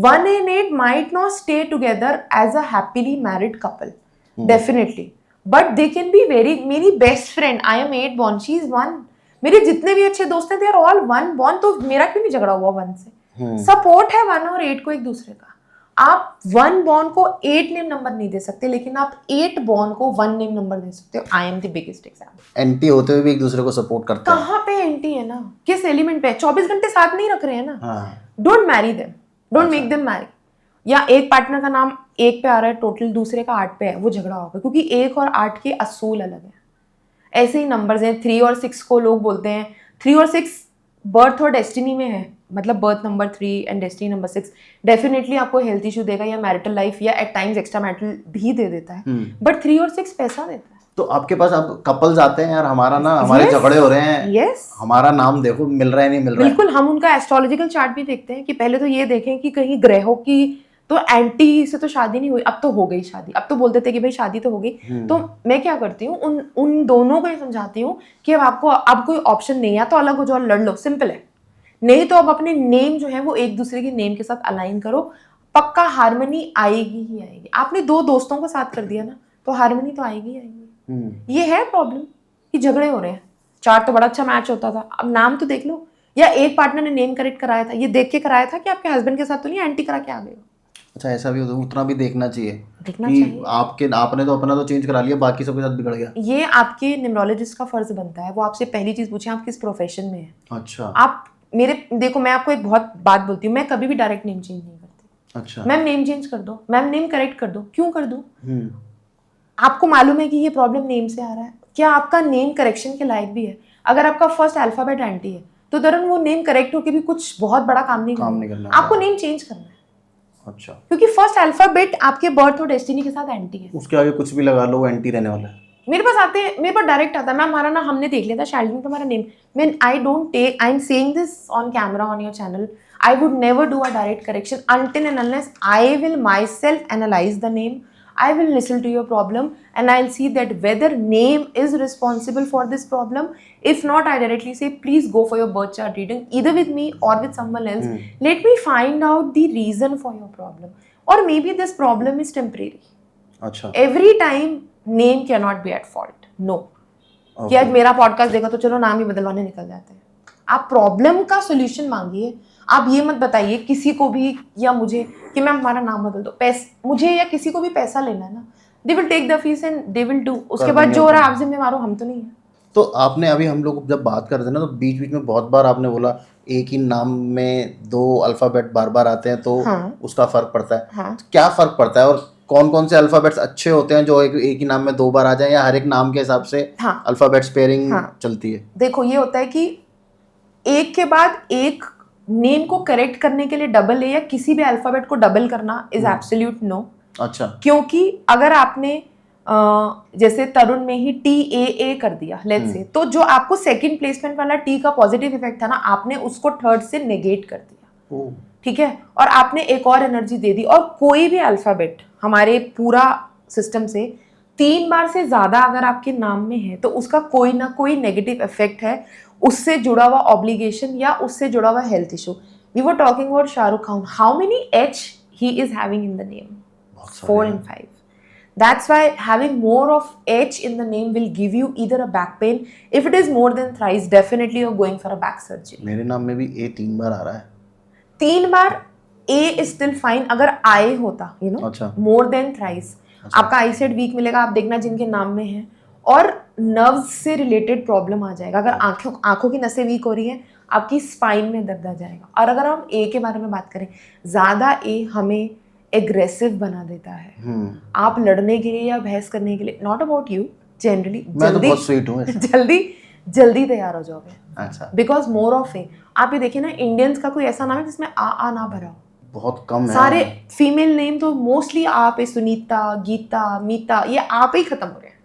1 and 8 might not stay together as a happily married couple, definitely, but they can be very, मेरी best friend, I am 8 born, she is 1, मेरे जितने भी अच्छे दोस्त हैं they are all 1 born, तो मेरा क्यों नहीं झगड़ा हुआ 1 से? सपोर्ट है 1 और 8 को एक दूसरे का। आप 1 बॉर्न को 8 नेम नंबर नहीं दे सकते, लेकिन आप 8 बॉर्न को 1 नेम नंबर दे सकते हो। I am the biggest example. Anti होते हुए भी एक दूसरे को सपोर्ट करते हैं। कहाँ पे एंटी है ना, किस एलिमेंट पे? 24 घंटे साथ नहीं रख रहे हैं ना। हाँ। Don't marry them, don't make them marry. या एक पार्टनर का नाम 1 पे आ रहा है टोटल, दूसरे का 8 पे है, वो झगड़ा होगा, क्योंकि 1 और 8 के असूल अलग है। ऐसे ही नंबर्स हैं, 3 और 6 को लोग बोलते हैं 3 और 6 बर्थ और डेस्टिनी में है, मतलब birth number 3 and destiny number 6 definitely आपको हेल्थ इशू देगा, या मैरिटल लाइफ, या एट टाइम्स एक्स्ट्रा मैरिटल भी दे देता है, बट 3 और 6 पैसा देता है। तो आपके पास अब कपल्स आते हैं यार, हमारा ना, हमारे झगड़े हो रहे हैं, यस, हमारा नाम देखो मिल रहा है नहीं मिल रहा है। बिल्कुल, हम उनका एस्ट्रोलॉजिकल चार्ट भी देखते हैं कि पहले तो ये देखें कि कहीं ग्रहों की तो एंटी से तो शादी नहीं हुई, अब तो हो गई शादी, अब तो बोलते थे कि भाई शादी तो हो गई। तो मैं क्या करती हूँ, उन दोनों को ये समझाती हूँ कि अब आपको अब कोई ऑप्शन नहीं है, तो अलग हो जाओ, लड़ लो, सिंपल है। नहीं तो अब अपने नेम जो है वो एक दूसरे के नेम के साथ अलाइन करो, पक्का हार्मनी आएगी ही आएगी। आपने 2 दोस्तों को साथ कर दिया ना, तो हार्मनी तो आएगी ही आएगी। ये है प्रॉब्लम कि झगड़े हो रहे हैं। चार्ट तो बड़ा अच्छा मैच होता था, अब नाम तो देख लो। या एक पार्टनर ने नेम करेक्ट कराया था, ये देख के कराया था कि आपके हस्बैंड के साथ तो नहीं एंटी करा के आ गए हो। अच्छा, ऐसा भी उतना भी देखना चाहिए कि चाहिए। आपने तो अपना तो चेंज करा लिया, बाकी सबके साथ बिगड़ गया। ये आपके न्यूमरोलॉजिस्ट का फर्ज बनता है, वो आपसे पहली चीज पूछे आप किस प्रोफेशन में है। अच्छा। आप देखो, मैं आपको एक बहुत बात बोलती हूँ, मैं कभी भी डायरेक्ट नेम चेंज नहीं करती। अच्छा। मैम नेम चेंज कर दो, मैम नेम करेक्ट कर दो, क्यों कर दो? आपको मालूम है कि ये प्रॉब्लम नेम से आ रहा है, क्या आपका नेम करेक्शन के लायक भी है? अगर आपका फर्स्ट अल्फाबेट एंटी है, तो दरअसल वो नेम करेक्ट होकर भी कुछ बहुत बड़ा काम नहीं करना, आपको नेम चेंज करना है। अच्छा। क्योंकि फर्स्ट अल्फाबेट आपके बर्थ और डेस्टिनी के साथ एंटी है, उसके आगे कुछ भी लगा लो वो एंटी रहने वाला है। मेरे पास आते हैं, मेरे पास डायरेक्ट आता है, मैम हमारा ना, हमने देख लिया था शैल्डिन का हमारा नेम। मैं I don't take, I am saying this on camera on your channel, I would never do a direct correction until and unless I will myself analyze the name. I will listen to your problem and I'll see that whether name is responsible for this problem. If not, I directly say please go for your birth chart reading either with me or with someone else. Let me find out the reason for your problem, or maybe this problem is temporary. अच्छा। Every time name cannot be at fault. No. कि आज मेरा podcast देखा तो चलो नाम ही बदलवाने निकल जाते हैं। आप प्रॉब्लम का सोल्यूशन मांगिए। आप ये मत बताइए किसी को भी या मुझे कि मैम हमारा नाम बदल दो। मुझे या किसी को भी पैसा लेना है ना, they will take the fees and they will do. उसके बाद जो हो रहा है आप जिम्मेवार हो, हम तो नहीं है। तो आपने अभी, हम लोग जब बात करते हैं ना, तो बीच बीच में बहुत बार आपने बोला एक ही नाम में 2 अल्फाबेट बार बार आते हैं, तो उसका फर्क पड़ता है। हाँ। क्या फर्क पड़ता है, और कौन कौन से अल्फाबेट्स अच्छे होते हैं जो एक ही नाम में 2 बार आ जाए, या हर एक नाम के हिसाब से अल्फाबेट्स पेयरिंग चलती है? देखो, ये होता है कि एक के बाद एक नेम को करेक्ट करने के लिए डबल ए या किसी भी अल्फाबेट को डबल करना इज एब्सोल्यूट नो। अच्छा। क्योंकि अगर आपने जैसे तरुण में ही TAA कर दिया लेट्स से, तो जो आपको सेकंड प्लेसमेंट वाला टी का पॉजिटिव इफेक्ट था ना, आपने उसको थर्ड से नेगेट कर दिया। ठीक है, और आपने एक और एनर्जी दे दी। और कोई भी अल्फाबेट हमारे पूरा सिस्टम से 3 बार से ज्यादा अगर आपके नाम में है, तो उसका कोई ना कोई नेगेटिव इफेक्ट है, उससे जुड़ा हुआ ऑब्लिगेशन या उससे जुड़ा हुआ health issue. We were talking about Shahrukh Khan, how many H he is having in the name? 4 and 5. That's why having more of H in the name will give you either a back pain. If it is more than thrice, definitely you're going for a back surgery. मेरे नाम में भी A 3 बार आ रहा है। 3 बार A is still fine अगर I होता, you know, अच्छा। more than thrice। आपका आई सेट वीक मिलेगा। आप देखना जिनके नाम में है, और नर्व्स से रिलेटेड प्रॉब्लम आ जाएगा। अगर आंखों की नसें वीक हो रही हैं, आपकी स्पाइन में दर्द आ जाएगा। और अगर हम ए के बारे में बात करें, ज़्यादा ए हमें एग्रेसिव बना देता है। आप लड़ने के लिए या बहस करने के लिए, नॉट अबाउट यू, जनरली मैं तो बहुत स्वीट हूँ जल्दी तैयार हो जाओगे। अच्छा, बिकॉज मोर ऑफ ए, आप ये देखिए ना, इंडियंस का कोई ऐसा नाम है जिसमें आ ना भरा हो। बहुत कम है। सारे फीमेल नेम तो मोस्टली आप है, सुनीता, गीता, मीता, ये आप ही खत्म हो रहे हैं।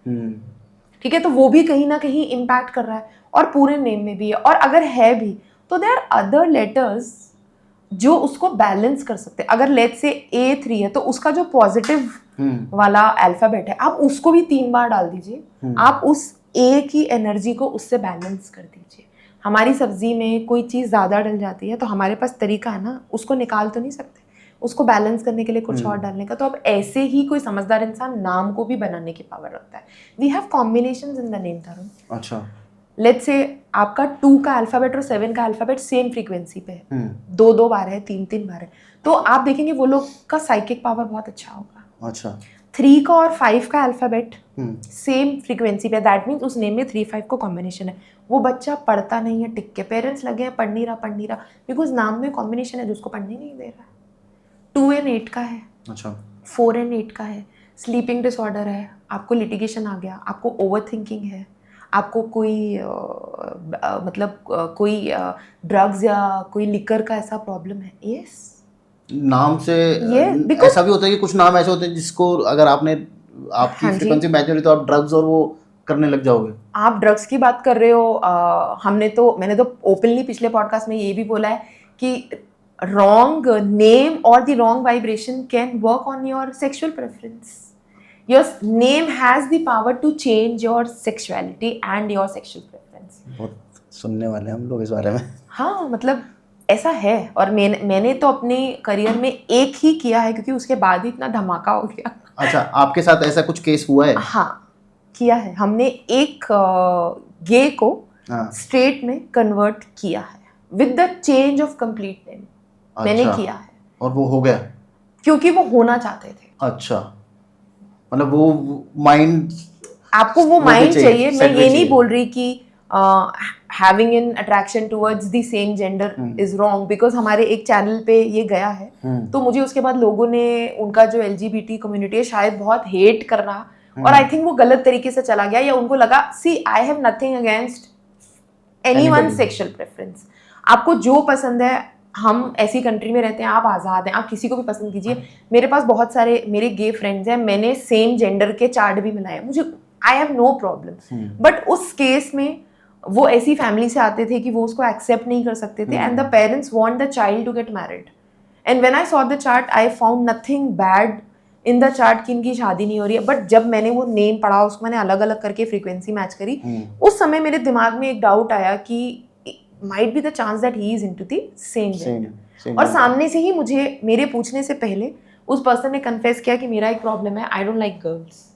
ठीक है, तो वो भी कहीं ना कहीं इम्पैक्ट कर रहा है, और पूरे नेम में भी है। और अगर है भी तो देयर आर अदर लेटर्स जो उसको बैलेंस कर सकते हैं। अगर लेट्स से A3 है तो उसका जो पॉजिटिव वाला अल्फाबेट है, आप उसको भी 3 बार डाल दीजिए, आप उस A की एनर्जी को उससे बैलेंस कर दीजिए। हमारी सब्जी में कोई चीज़ ज़्यादा डल जाती है तो हमारे पास तरीका है ना, उसको निकाल तो नहीं सकते, उसको बैलेंस करने के लिए कुछ और डालने का। तो अब ऐसे ही कोई समझदार इंसान नाम को भी बनाने की पावर रखता है। We have combinations in the name, Tarun. अच्छा, लेट्स से आपका 2 का अल्फाबेट और 7 का अल्फाबेट सेम फ्रीक्वेंसी पे है, 2 बार है, 3 बार है, तो आप देखेंगे वो लोग का साइकिक पावर बहुत अच्छा होगा। अच्छा, 3 का और 5 का अल्फाबेट सेम फ्रीक्वेंसी पे, दैट मीन्स उस नेम में 3-5 को कॉम्बिनेशन है। वो बच्चा पढ़ता नहीं है टिक के, पेरेंट्स लगे हैं पढ़ नहीं रहा, बिकॉज नाम में कॉम्बिनेशन है जो उसको पढ़ने नहीं दे रहा है। 2 and 8 का है, अच्छा, 4 and 8 का है, स्लीपिंग डिसऑर्डर है, आपको लिटिगेशन आ गया, आपको ओवर थिंकिंग है, आपको कोई कोई ड्रग्स या कोई लिकर का ऐसा प्रॉब्लम है। यस, नाम से ऐसा भी होता है कि कुछ नाम ऐसे होते हैं जिसको अगर आपने आपकी फ्रीक्वेंसी मैच हो रही तो आप ड्रग्स और वो करने लग जाओगे। आप ड्रग्स की बात कर रहे हो, मैंने तो ओपनली पिछले पॉडकास्ट में ये भी बोला है कि wrong name or the wrong vibration can work on your sexual preference. Your name has the power to change your sexuality and your sexual preference. बहुत सुनने वाले हैं हम लोग इस बारे में। हाँ, मतलब ऐसा है। और मैंने तो अपने करियर में एक ही किया है क्योंकि उसके बाद ही इतना धमाका हो गया। अच्छा, आपके साथ ऐसा कुछ केस हुआ है? हाँ, किया है। हमने एक गे को स्ट्रेट में कन्वर्ट किया है with the change of complete name. मैंने किया है। और वो हो गया? क्योंकि वो होना चाहते थे। अच्छा, मतलब वो माइंड, आपको वो माइंड चाहिए। मैं ये नहीं बोल रही कि having an attraction towards the same gender is wrong, because हमारे एक चैनल पे ये गया है तो मुझे उसके बाद लोगों ने उनका जो LGBT कम्युनिटी है शायद बहुत हेट करना, और आई थिंक वो गलत तरीके से चला गया, या उनको लगा see I have nothing against anyone sexual preference. आपको जो पसंद है, हम ऐसी कंट्री में रहते हैं, आप आज़ाद हैं, आप किसी को भी पसंद कीजिए। मेरे पास बहुत सारे मेरे गे फ्रेंड्स हैं, मैंने सेम जेंडर के चार्ट भी मिलाए, मुझे I have no problem. But उस केस में वो ऐसी फैमिली से आते थे कि वो उसको एक्सेप्ट नहीं कर सकते थे, and the parents want the child to get married, and when I saw the chart I found nothing bad in the chart कि इनकी शादी नहीं हो रही है। बट जब मैंने वो नेम पढ़ा, उसको मैंने अलग अलग करके फ्रीक्वेंसी मैच करी, उस समय मेरे दिमाग में एक डाउट आया कि might be the chance that he is into the same gender. और सामने से ही मुझे, मेरे पूछने से पहले उस पर्सन ने कन्फेस किया कि मेरा एक प्रॉब्लम है, आई डोंट लाइक गर्ल्स।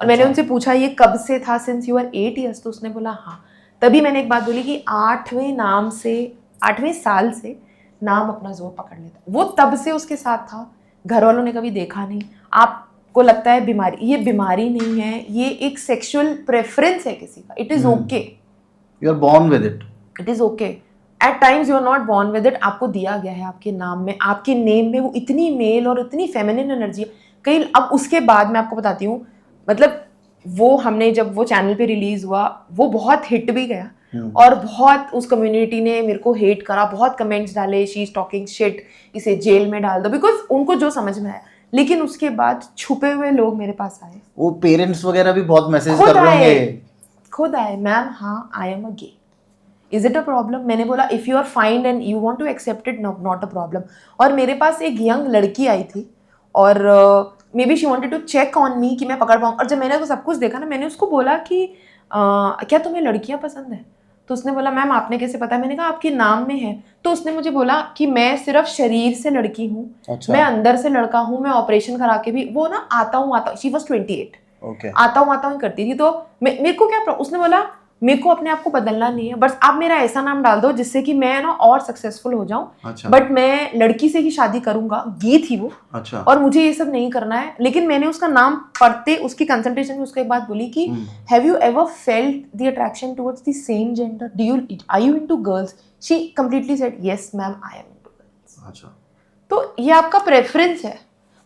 और मैंने उनसे पूछा ये कब से था, सिंस यू आर 8 years, तो उसने बोला हाँ। तभी मैंने एक बात बोली कि 8वें साल से नाम अपना जोर पकड़ लेता। वो तब से उसके साथ था, घर वालों ने कभी देखा नहीं। आपको लगता है बीमारी, ये बीमारी नहीं है, ये एक सेक्सुअल प्रेफरेंस है किसी का। It is okay, you are born with it, it is okay. At times you are not born with it. आपको दिया गया है आपके नाम में, आपके नेम में वो इतनी मेल और इतनी फेमिनिन एनर्जी कहीं। अब उसके बाद मैं आपको बताती हूँ, मतलब वो हमने जब वो चैनल पे रिलीज हुआ वो बहुत हिट भी गया, और बहुत उस कम्युनिटी ने मेरे को हेट करा, बहुत कमेंट्स डाले, शी इज टॉकिंग शिट, इसे जेल में डाल दो, बिकॉज उनको जो समझ में आया। लेकिन उसके बाद छुपे हुए लोग मेरे पास आए, वो पेरेंट्स वगैरह भी बहुत मैसेज कर रहे होंगे, खुद आए, मैम हाँ I am a gay, is it a problem? मैंने बोला if you are fine and you want to accept it, not a problem. और मेरे पास एक यंग लड़की आई थी, और maybe she wanted to check on me कि मैं पकड़ पाऊँ। और जब मैंने तो सब कुछ देखा ना, मैंने उसको बोला कि क्या तुम्हें लड़कियां पसंद है? तो उसने बोला मैम आपने कैसे पता? मैंने कहा आपके नाम में है। तो उसने मुझे बोला कि मैं सिर्फ शरीर से लड़की हूँ, अच्छा। मैं अंदर से लड़का हूँ, मैं ऑपरेशन करा के भी, वो ना आता हूँ, शी वॉज 28, आता हूँ ही करती थी। तो मेरे को क्या, उसने बोला मेरे को अपने आप को बदलना नहीं है, बस आप मेरा ऐसा नाम डाल दो जिससे कि मैं ना और सक्सेसफुल हो जाऊं। अच्छा। बट मैं लड़की से ही शादी करूंगा, ये थी वो। अच्छा। और मुझे ये सब नहीं करना है। लेकिन मैंने उसका नाम पढ़ते उसकी कंसल्टेशन में उसको एक बात बोली कि have you ever felt the attraction towards the same gender, do you are you into girls? She completely said yes ma'am I am into girls. अच्छा। तो ये आपका प्रेफरेंस है,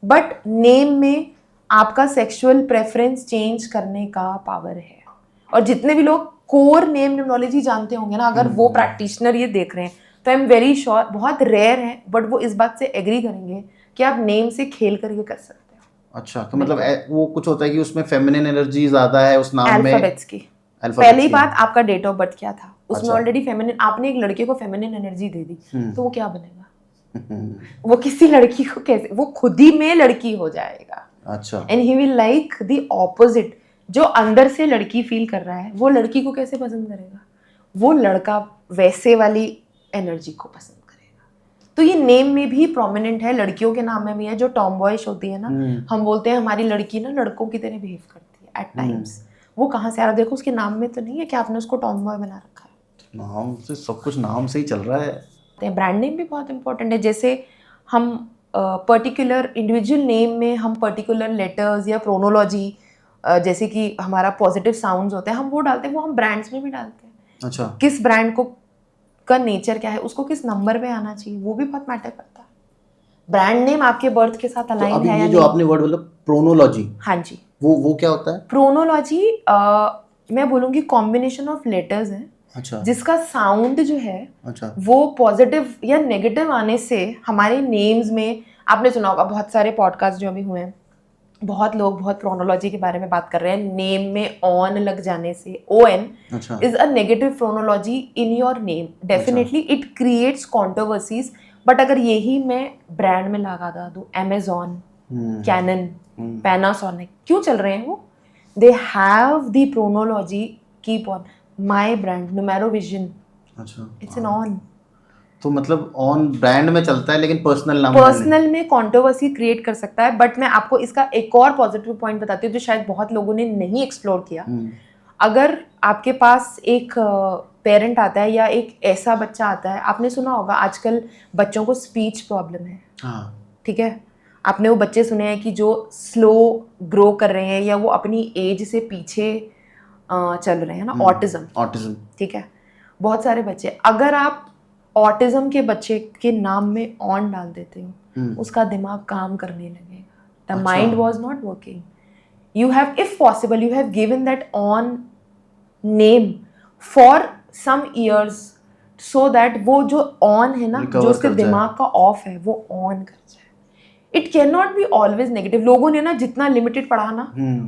बट नेम में आपका सेक्सुअल प्रेफरेंस चेंज करने का power है। और जितने भी लोग कोर नेम न्यूमरोलॉजी जानते होंगे ना, अगर वो प्रैक्टिशनर ये देख रहे हैं तो आई एम वेरी श्योर, बहुत रेयर है बट वो इस बात से एग्री करेंगे कि आप नेम से खेल कर ये कर सकते हो। अच्छा, तो मतलब वो कुछ होता है कि उसमें फेमिनिन एनर्जी ज्यादा है उस नाम में, अल्फाबेट्स की। पहली बात, आपका डेट ऑफ बर्थ क्या था, उसमें ऑलरेडी फेमिनिन, आपने एक लड़के को फेमिनिन एनर्जी दे दी तो वो क्या बनेगा? वो किसी लड़की को कैसे, वो खुद ही में लड़की हो जाएगा। अच्छा। And he will like the opposite. जो अंदर से लड़की फील कर रहा है वो लड़की को कैसे पसंद करेगा? वो लड़का वैसे वाली एनर्जी को पसंद करेगा। तो ये नेम में भी प्रोमिनेंट है, लड़कियों के नाम में भी है। जो टॉम बॉयश होती है ना, हम बोलते हैं हमारी लड़की ना लड़कों की तरह बिहेव करती है एट टाइम्स। वो कहाँ से आ रहा? देखो उसके नाम में तो नहीं है कि आपने उसको टॉम बॉय बना रखा है। नाम से सब कुछ, नाम से ही चल रहा है। ब्रांड नेम भी बहुत इंपॉर्टेंट है। जैसे हम पर्टिकुलर इंडिविजुअल नेम में हम पर्टिकुलर लेटर्स या प्रोनोलॉजी, जैसे कि हमारा पॉजिटिव साउंड्स होते हैं, हम वो डालते हैं, वो हम ब्रांड्स में भी डालते हैं। अच्छा। किस ब्रांड को का नेचर क्या है, उसको किस नंबर पे आना चाहिए, वो भी बहुत मैटर करता है। ब्रांड नेम आपके बर्थ के साथ अलाइन है या ये जो आपने वर्ड बोला प्रोनोलॉजी, हाँ जी, वो क्या होता है? प्रोनोलॉजी मैं बोलूँगी कॉम्बिनेशन ऑफ लेटर्स है। अच्छा। जिसका साउंड जो है, अच्छा, वो पॉजिटिव या नेगेटिव आने से हमारे नेम्स में, आपने सुना होगा बहुत सारे पॉडकास्ट जो अभी हुए हैं, बहुत लोग बहुत प्रोनोलॉजी के बारे में बात कर रहे हैं। नेम में ऑन लग जाने से, ON is a negative phonology in your name, definitely it creates controversies. But अगर यही मैं ब्रांड में लगा दूं, अमेजॉन, कैनन, पैनासोनिक, क्यों चल रहे हैं वो? They have the phonology keep on my brand, Numerovision, अच्छा, इट्स एन ऑन। तो मतलब ऑन ब्रांड में चलता है लेकिन पर्सनल में कंट्रोवर्सी क्रिएट कर सकता है। बट मैं आपको इसका एक और पॉजिटिव पॉइंट बताती हूँ जो शायद बहुत लोगों ने नहीं एक्सप्लोर किया। अगर आपके पास एक पेरेंट आता है या एक ऐसा बच्चा आता है, आपने सुना होगा आजकल बच्चों को स्पीच प्रॉब्लम है, ठीक है? आपने वो बच्चे सुने हैं कि जो स्लो ग्रो कर रहे हैं या वो अपनी एज से पीछे चल रहे हैं ना, ऑटिज्म, ठीक है? बहुत सारे बच्चे, अगर आप ऑटिज्म के बच्चे के नाम में ऑन डाल देते हो, उसका दिमाग काम करने लगेगा। The mind was not working. You have, if possible, you have given that on name for some years so that वो जो ऑन है ना, जो उसके दिमाग का ऑफ है, वो ऑन कर जाए। It can not be always negative. लोगों ने ना जितना लिमिटेड पढ़ा ना,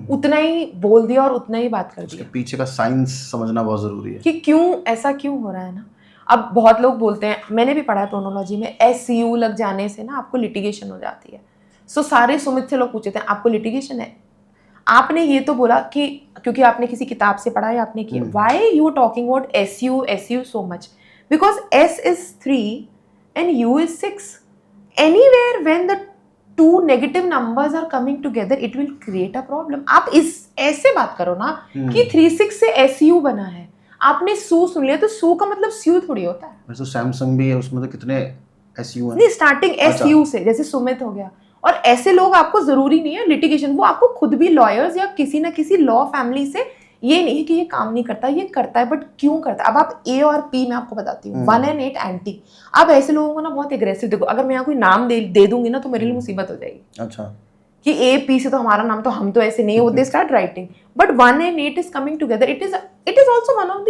उतना ही बोल दिया और उतना ही बात कर दिया। पीछे का साइंस समझना बहुत जरूरी है कि क्यों ऐसा क्यों हो रहा है ना। अब बहुत लोग बोलते हैं, मैंने भी पढ़ा है प्रोनोलॉजी में, SU लग जाने से ना आपको लिटिगेशन हो जाती है। सो सारे सुमित से लोग पूछते हैं आपको लिटिगेशन है? आपने ये तो बोला कि क्योंकि आपने किसी किताब से पढ़ा है, आपने किया। Why you talking about SU so much? Because S is 3 and U is 6. Anywhere when the two negative numbers are coming together, it will create a problem. आप इस ऐसे बात करो ना कि 3-6 से SU बना है, आपने सू सुन लिया तो सू का मतलब स्यू थोड़ी होता है। वैसे सैमसंग भी है, उसमें तो कितने SU हैं? नहीं, स्टार्टिंग SU से, जैसे सुमित हो गया। और ऐसे लोग, आपको जरूरी नहीं है लिटिगेशन, वो आपको खुद भी लॉयर्स या किसी ना किसी लॉ फैमिली से, ये नहीं है कि ये काम नहीं करता, ये करता है, बट क्यों करता है? अब आप A और P मैं आपको बताती हूँ, 1 and 8 एंटी। अब ऐसे लोगों को ना बहुत एग्रेसिव, देखो अगर मैं यहाँ कोई नाम दे दूंगी ना तो मेरे लिए मुसीबत हो जाएगी। अच्छा, कि A P से तो हमारा नाम, तो हम तो ऐसे नहीं, वो they start writing. But 1 and 8 is coming together, it is also one of the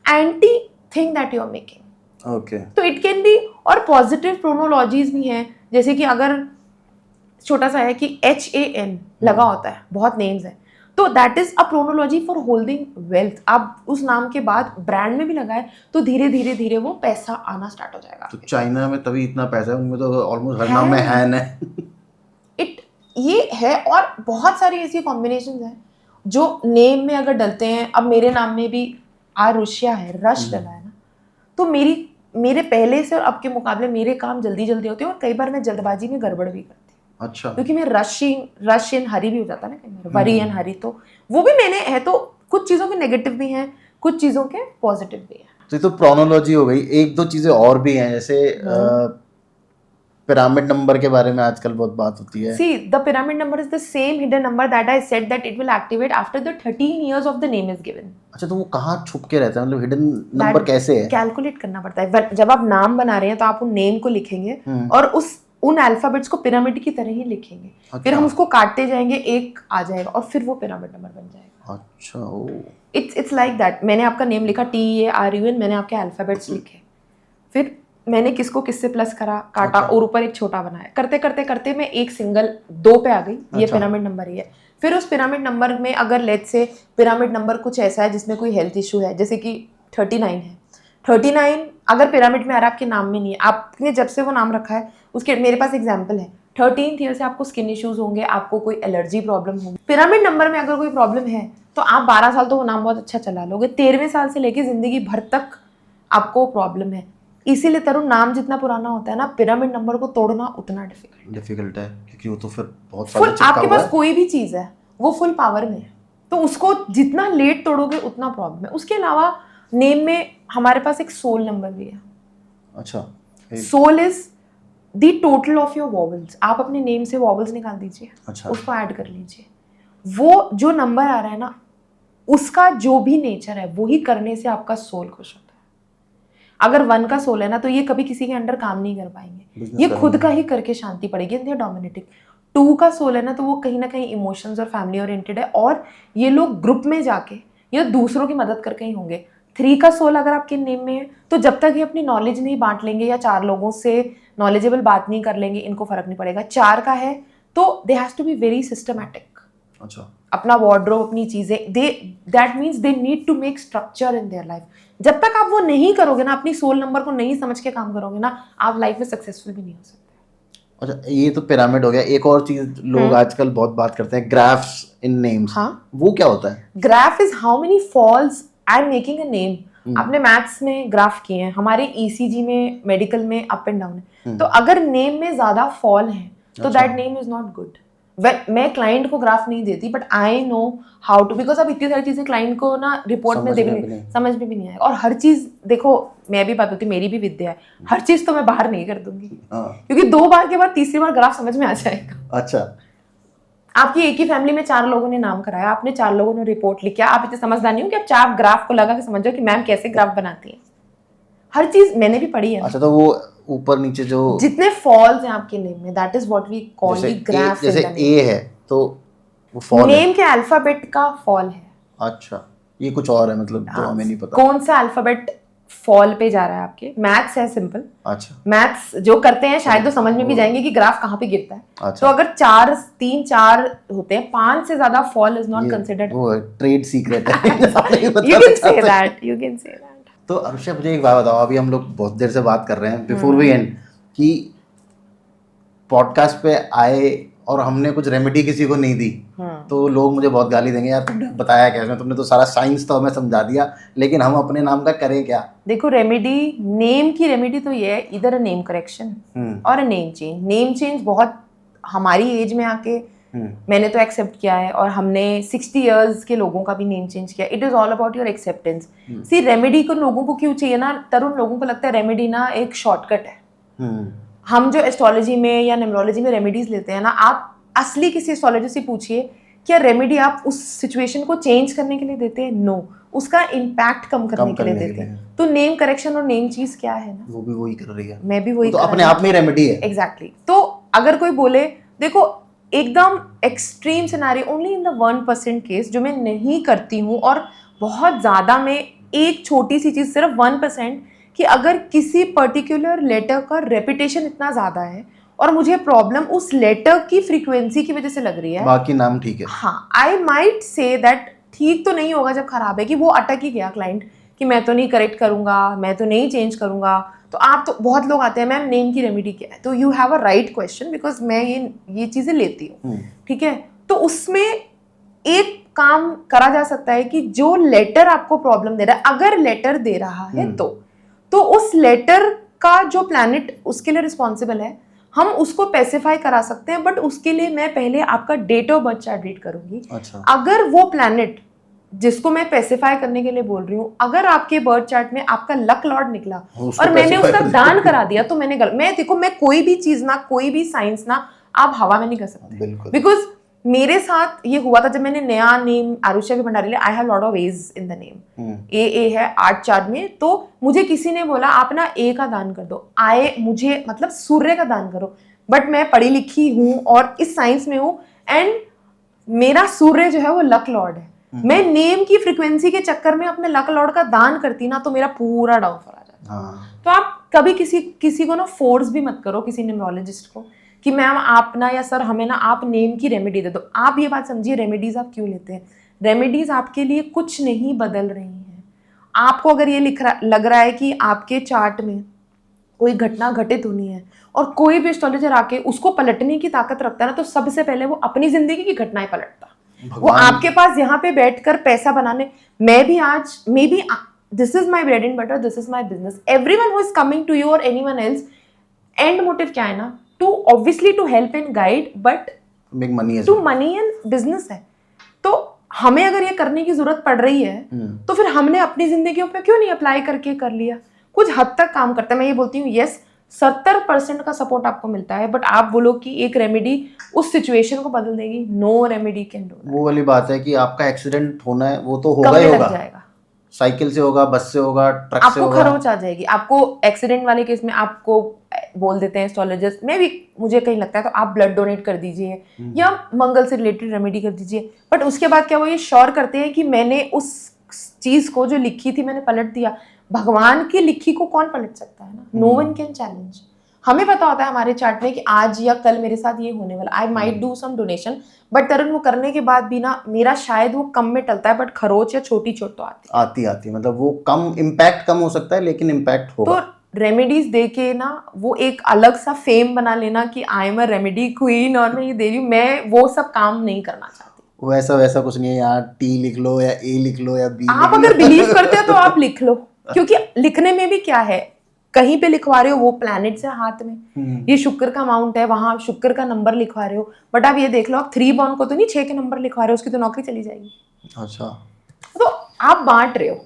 anti thing that you are making. Okay, तो इट कैन बी, और पॉजिटिव प्रोनोलॉजीज भी हैं, जैसे कि अगर छोटा सा है कि HAN लगा होता है, बहुत नेम्स हैं, तो that is a phonology for holding wealth. अब उस नाम के बाद ब्रांड में भी लगा है तो धीरे धीरे धीरे वो पैसा आना स्टार्ट हो जाएगा। तो चाइना में तभी इतना पैसा है, उनमें तो ऑलमोस्ट हर नाम में हैन है। ये है, और बहुत सारी ऐसी कॉम्बिनेशंस हैं जो नेम में अगर डलते हैं। अब मेरे नाम में भी आरुष्या है, रश डला है ना, तो मेरे पहले से और अब के मुकाबले मेरे काम जल्दी जल्दी होते हैं, और कई बार मैं जल्दबाजी में गड़बड़ भी करती हूँ। अच्छा, क्योंकि मैं रशियन हरी भी हो जाता है ना कई बार, वरी एंड हरी, तो वो भी मैंने है। तो कुछ चीज़ों के नेगेटिव भी हैं, कुछ चीज़ों के पॉजिटिव भी हैं। तो ये तो प्रोनोलॉजी हो गई, एक दो चीजें और भी हैं, जैसे पिरामिड नंबर के बारे में आजकल बहुत बात होती है। See, the pyramid number is the same hidden number that I said that it will activate after the 13 years of the name is given. अच्छा, तो वो कहाँ छुप के रहता है, मतलब हिडन नंबर कैसे है? कैलकुलेट करना पड़ता है। जब आप नाम बना रहे हैं तो आप उन नेम को लिखेंगे और उन अल्फाबेट्स को पिरामिड की तरह ही लिखेंगे। अच्छा। फिर हम उसको काटते जाएंगे, एक आ जाएगा और फिर वो पिरामिड नंबर बन जाएगा। अच्छा, ओ, इट्स लाइक दैट। मैंने आपका नेम लिखा TARUN, मैंने आपके अल्फाबेट्स लिखे, फिर मैंने किसको किससे प्लस करा, काटा और ऊपर एक छोटा बनाया। करते करते करते मैं एक सिंगल 2 पे आ गई, ये पिरामिड नंबर ही है। फिर उस पिरामिड नंबर में अगर लेट्स से पिरामिड नंबर कुछ ऐसा है जिसमें कोई हेल्थ इशू है, जैसे कि 39 है, 39 अगर पिरामिड में आ रहा है, आपके नाम में नहीं है, आपने जब से वो नाम रखा है उसके, मेरे पास एग्जाम्पल है, 13th ईयर से आपको स्किन इश्यूज होंगे, आपको कोई एलर्जी प्रॉब्लम होगी। पिरामिड नंबर में अगर कोई प्रॉब्लम है तो आप 12 साल तो वो नाम बहुत अच्छा चला लोगे, 13वें साल से लेके जिंदगी भर तक आपको प्रॉब्लम है। इसीलिए तरुण, नाम जितना पुराना होता है ना, पिरामिड नंबर को तोड़ना उतना डिफिकल्ट है, क्योंकि वो तो फिर बहुत फुल, आपके पास कोई भी चीज है वो फुल पावर में है, तो उसको जितना लेट तोड़ोगे उतना प्रॉब्लम है। उसके अलावा नेम में हमारे पास एक सोल नंबर भी है। अच्छा, soul is the total of your vowels. आप अपने नेम से वॉवल्स निकाल दीजिए, अच्छा, उसको ऐड कर लीजिए, वो जो नंबर आ रहा है ना, उसका जो भी नेचर है वही करने से आपका सोल खुश होता है। अगर 1 का सोल है ना, तो ये कभी किसी के अंडर काम नहीं कर पाएंगे, ये खुद का ही करके शांति पड़ेगी, ये डोमिनेटिंग। 2 का सोल है ना, तो वो कहीं ना कहीं इमोशंस और फैमिली ओरिएंटेड है, और ये लोग ग्रुप में जाके या दूसरों की मदद करके ही होंगे। 3 का सोल अगर आपके नेम में है, तो जब तक ये अपनी नॉलेज नहीं बांट लेंगे या 4 लोगों से नॉलेजेबल बात नहीं कर लेंगे, इनको फर्क नहीं पड़ेगा। 4 का है तो they has to be very systematic. अच्छा, अपना वार्डरोब, अपनी चीजें, that means they need to make structure in their life. जब तक आप वो नहीं करोगे ना, अपनी सोल नंबर को नहीं समझ के काम करोगे ना, आप लाइफ में सक्सेसफुल भी नहीं हो सकते। अच्छा, ये तो पिरामिड हो गया। एक और चीज लोग आजकल बहुत बात करते हैं, ग्राफ्स इन नेम्स। हाँ, वो क्या होता है? Graph is how many falls I am making a name. आपने मैथ्स में ग्राफ किए हैं, हमारे ECG में, मेडिकल में अप एंड डाउन है, तो अगर नेम में ज्यादा फॉल है तो that name is not good. मैं क्लाइंट को ग्राफ नहीं देती, but I know how to, because अब इतनी सारी चीजें क्लाइंट को ना रिपोर्ट में समझ में भी नहीं आएगा। और हर चीज देखो, मैं भी बात होती, मेरी भी विद्या है, हर चीज तो मैं बाहर नहीं कर दूंगी, क्योंकि 2 बार के बाद तीसरी बार ग्राफ समझ में आ जाएगा। अच्छा, आपकी एक ही फैमिली में 4 लोगों ने नाम कराया, आपने 4 लोगों ने रिपोर्ट लिखा, आप इतने समझदार नहीं हो कि आप 4 ग्राफ को लगा के समझो कि मैम कैसे ग्राफ बनाती है। हर चीज मैंने भी पढ़ी है। अच्छा, तो वो ऊपर नीचे जो जितने फॉल्स हैं आपके नेम में, that is what we call the graph. जैसे A है तो वो फॉल नेम के अल्फाबेट का फॉल है। अच्छा, ये कुछ और है, मतलब जो हमें नहीं पता। कौन सा अल्फाबेट फॉल पे जा रहा है आपके? मैथ्स है सिंपल। अच्छा, मैथ्स जो करते हैं शायद तो समझ में भी जाएंगे कि ग्राफ कहाँ पे गिरता है। अच्छा, तो अगर 3-4 होते हैं, 5 से ज्यादा फॉल इज नॉट कंसिडर्ड। वो ट्रेड सीक्रेट है। You can say that, you can say that. तो अनुष्का, मुझे एक बात बताओ, अभी हम लोग बहुत देर से बात कर रहे हैं बिफोर वी एंड, कि पॉडकास्ट पे आए और हमने कुछ रेमेडी किसी को नहीं दी, तो लोग मुझे बहुत गाली देंगे, यार तुमने बताया कैसे, तुमने तो सारा साइंस तो हमें समझा दिया, लेकिन हम अपने नाम का करें क्या? देखो, रेमेडी, नेम की रेमेडी तो ये है, इधर अ नेम करेक्शन और a name change. Name change बहुत हमारी एज में आके मैंने तो एक्सेप्ट किया है, और हमने 60 इयर्स के लोगों का भी नेम चेंज किया। It is all about your acceptance. See, remedy को लोगों को क्यों चाहिए ना तरुण, लोगों को लगता है रेमेडी ना एक शॉर्टकट है। हम जो एस्ट्रोलॉजी में या न्यूमरोलॉजी में रेमेडीज लेते हैं ना, आप असली किसी एस्ट्रोलॉजर से पूछिए, क्या रेमेडी आप उस सिचुएशन को चेंज करने के लिए देते हैं? नो, उसका इम्पैक्ट कम करने के लिए देते हैं। तो नेम करेक्शन और नेम चीज क्या है ना, वो भी वही कर रही है, मैं भी वही तो अपने आप में रेमेडी है। एग्जैक्टली। तो अगर कोई बोले, देखो एकदम extreme scenario, only in the 1% case जो मैं नहीं करती हूँ, और बहुत ज़्यादा में एक छोटी सी चीज़, सिर्फ 1%, कि अगर किसी पर्टिकुलर लेटर का रेपिटेशन इतना ज़्यादा है और मुझे प्रॉब्लम उस लेटर की फ्रीक्वेंसी की वजह से लग रही है, बाकी नाम ठीक है, हाँ, आई माइट से दैट ठीक तो नहीं होगा जब खराब है, कि वो अटक ही गया क्लाइंट कि मैं तो नहीं करेक्ट करूँगा, मैं तो नहीं चेंज करूँगा। तो आप तो बहुत लोग आते हैं, मैम नेम की रेमेडी क्या है? तो you have a right question, because मैं ये चीज़ें लेती हूँ, ठीक है। तो उसमें एक काम करा जा सकता है कि जो लेटर आपको प्रॉब्लम दे रहा है, अगर लेटर दे रहा है तो उस लेटर का जो प्लैनेट उसके लिए रिस्पॉन्सिबल है, हम उसको स्पेसिफाई करा सकते हैं, बट उसके लिए मैं पहले आपका date of birth chart read करूंगी। अच्छा। अगर वो प्लैनेट जिसको मैं स्पेसिफाई करने के लिए बोल रही हूँ, अगर आपके बर्थ चार्ट में आपका लक लॉर्ड निकला उसको और मैंने specify उसका कर दान करा दिया तो मैंने देखो मैं कोई भी चीज ना, कोई भी साइंस ना आप हवा में नहीं कर सकते, बिल्कुल। बिकॉज मेरे साथ ये हुआ था जब मैंने नया नेम आरुष्या भंडारी लिया। I have lot of age in the name, ए है 8 चार्ट में, तो मुझे किसी ने बोला आप ना ए का दान कर दो, मुझे मतलब सूर्य का दान करो, बट मैं पढ़ी लिखी हूँ और इस साइंस में हूँ एंड मेरा सूर्य जो है वो लक लॉर्ड है। मैं नेम की फ्रीक्वेंसी के चक्कर में अपने लक लॉर्ड का दान करती ना तो मेरा पूरा डाउनफॉल आ जाता। तो आप कभी किसी को ना फोर्स भी मत करो, किसी न्यूमरोलॉजिस्ट को, कि मैम आप ना या सर हमें ना आप नेम की रेमेडी दे दो। आप ये बात समझिए, रेमेडीज आप क्यों लेते हैं? रेमेडीज आपके लिए कुछ नहीं बदल रही हैं। आपको अगर ये लग रहा है कि आपके चार्ट में कोई घटना घटित होनी है और कोई भी एस्ट्रोलॉजर आके उसको पलटने की ताकत रखता है ना, तो सबसे पहले वो अपनी जिंदगी की घटनाएं पलटता। वो आपके पास यहाँ पे बैठकर पैसा बनाने, मैं भी आज maybe this is my bread and butter, this is my business, everyone who is coming to you और एनीवन एल्स, एंड मोटिव क्या है ना, to obviously to help and guide, but to money and business है। तो हमें अगर ये करने की जरूरत पड़ रही है तो फिर हमने अपनी जिंदगियों पे क्यों नहीं अप्लाई करके कर लिया? कुछ हद तक काम करता है। मैं ये बोलती हूँ यस 70% का सपोर्ट आपको मिलता है, बट आप बोलो कि एक रेमेडी उस सिचुएशन को बदल देगी, नो रेमेडी कैन डू। वो वाली बात है कि आपका एक्सीडेंट होना है वो तो होगा ही होगा, जाएगा, साइकिल से होगा, बस से होगा, ट्रक से होगा, आपको खरोच आ जाएगी। आपको एक्सीडेंट वाले केस में आपको बोल देते हैं एस्ट्रोलॉजिस्ट, मैं भी, मुझे कहीं लगता है तो आप ब्लड डोनेट कर दीजिए या मंगल से रिलेटेड रेमेडी कर दीजिए, बट उसके बाद क्या वो ये श्योर करते हैं कि मैंने उस चीज को जो लिखी थी मैंने पलट दिया? भगवान की लिखी को कौन पलट सकता है ना, नो वन कैन चैलेंज। हमें पता होता है हमारे चार्ट में कि आज या कल मेरे साथ ये होने वाला, I might do some donation, but Tarun वो करने के बाद भी ना मेरा शायद वो कम में टलता है, बट खरोच या छोटी चोट तो आती मतलब वो कम इम्पैक्ट कम हो सकता है लेकिन इम्पैक्ट होगा। तो रेमेडीज दे के ना वो एक अलग सा फेम बना लेना कि आई एम अ रेमेडी क्वीन और मैं ये दे रही हूँ, मैं वो सब काम नहीं करना चाहती। वैसा कुछ नहीं है, यहाँ टी लिख लो या ए लिख लो या बी, आप अगर बिलीव करते हो तो आप लिख लो, क्योंकि लिखने में भी क्या है, कहीं पे लिखवा रहे हो वो प्लैनेट से हाथ में, ये शुक्र का अमाउंट है, वहां शुक्र का नंबर लिखवा रहे हो, बट आप ये देख लो आप 3 बॉर्न को तो नहीं 6 के नंबर लिखवा रहे हो, उसकी तो नौकरी चली जाएगी। अच्छा, तो आप बांट रहे हो,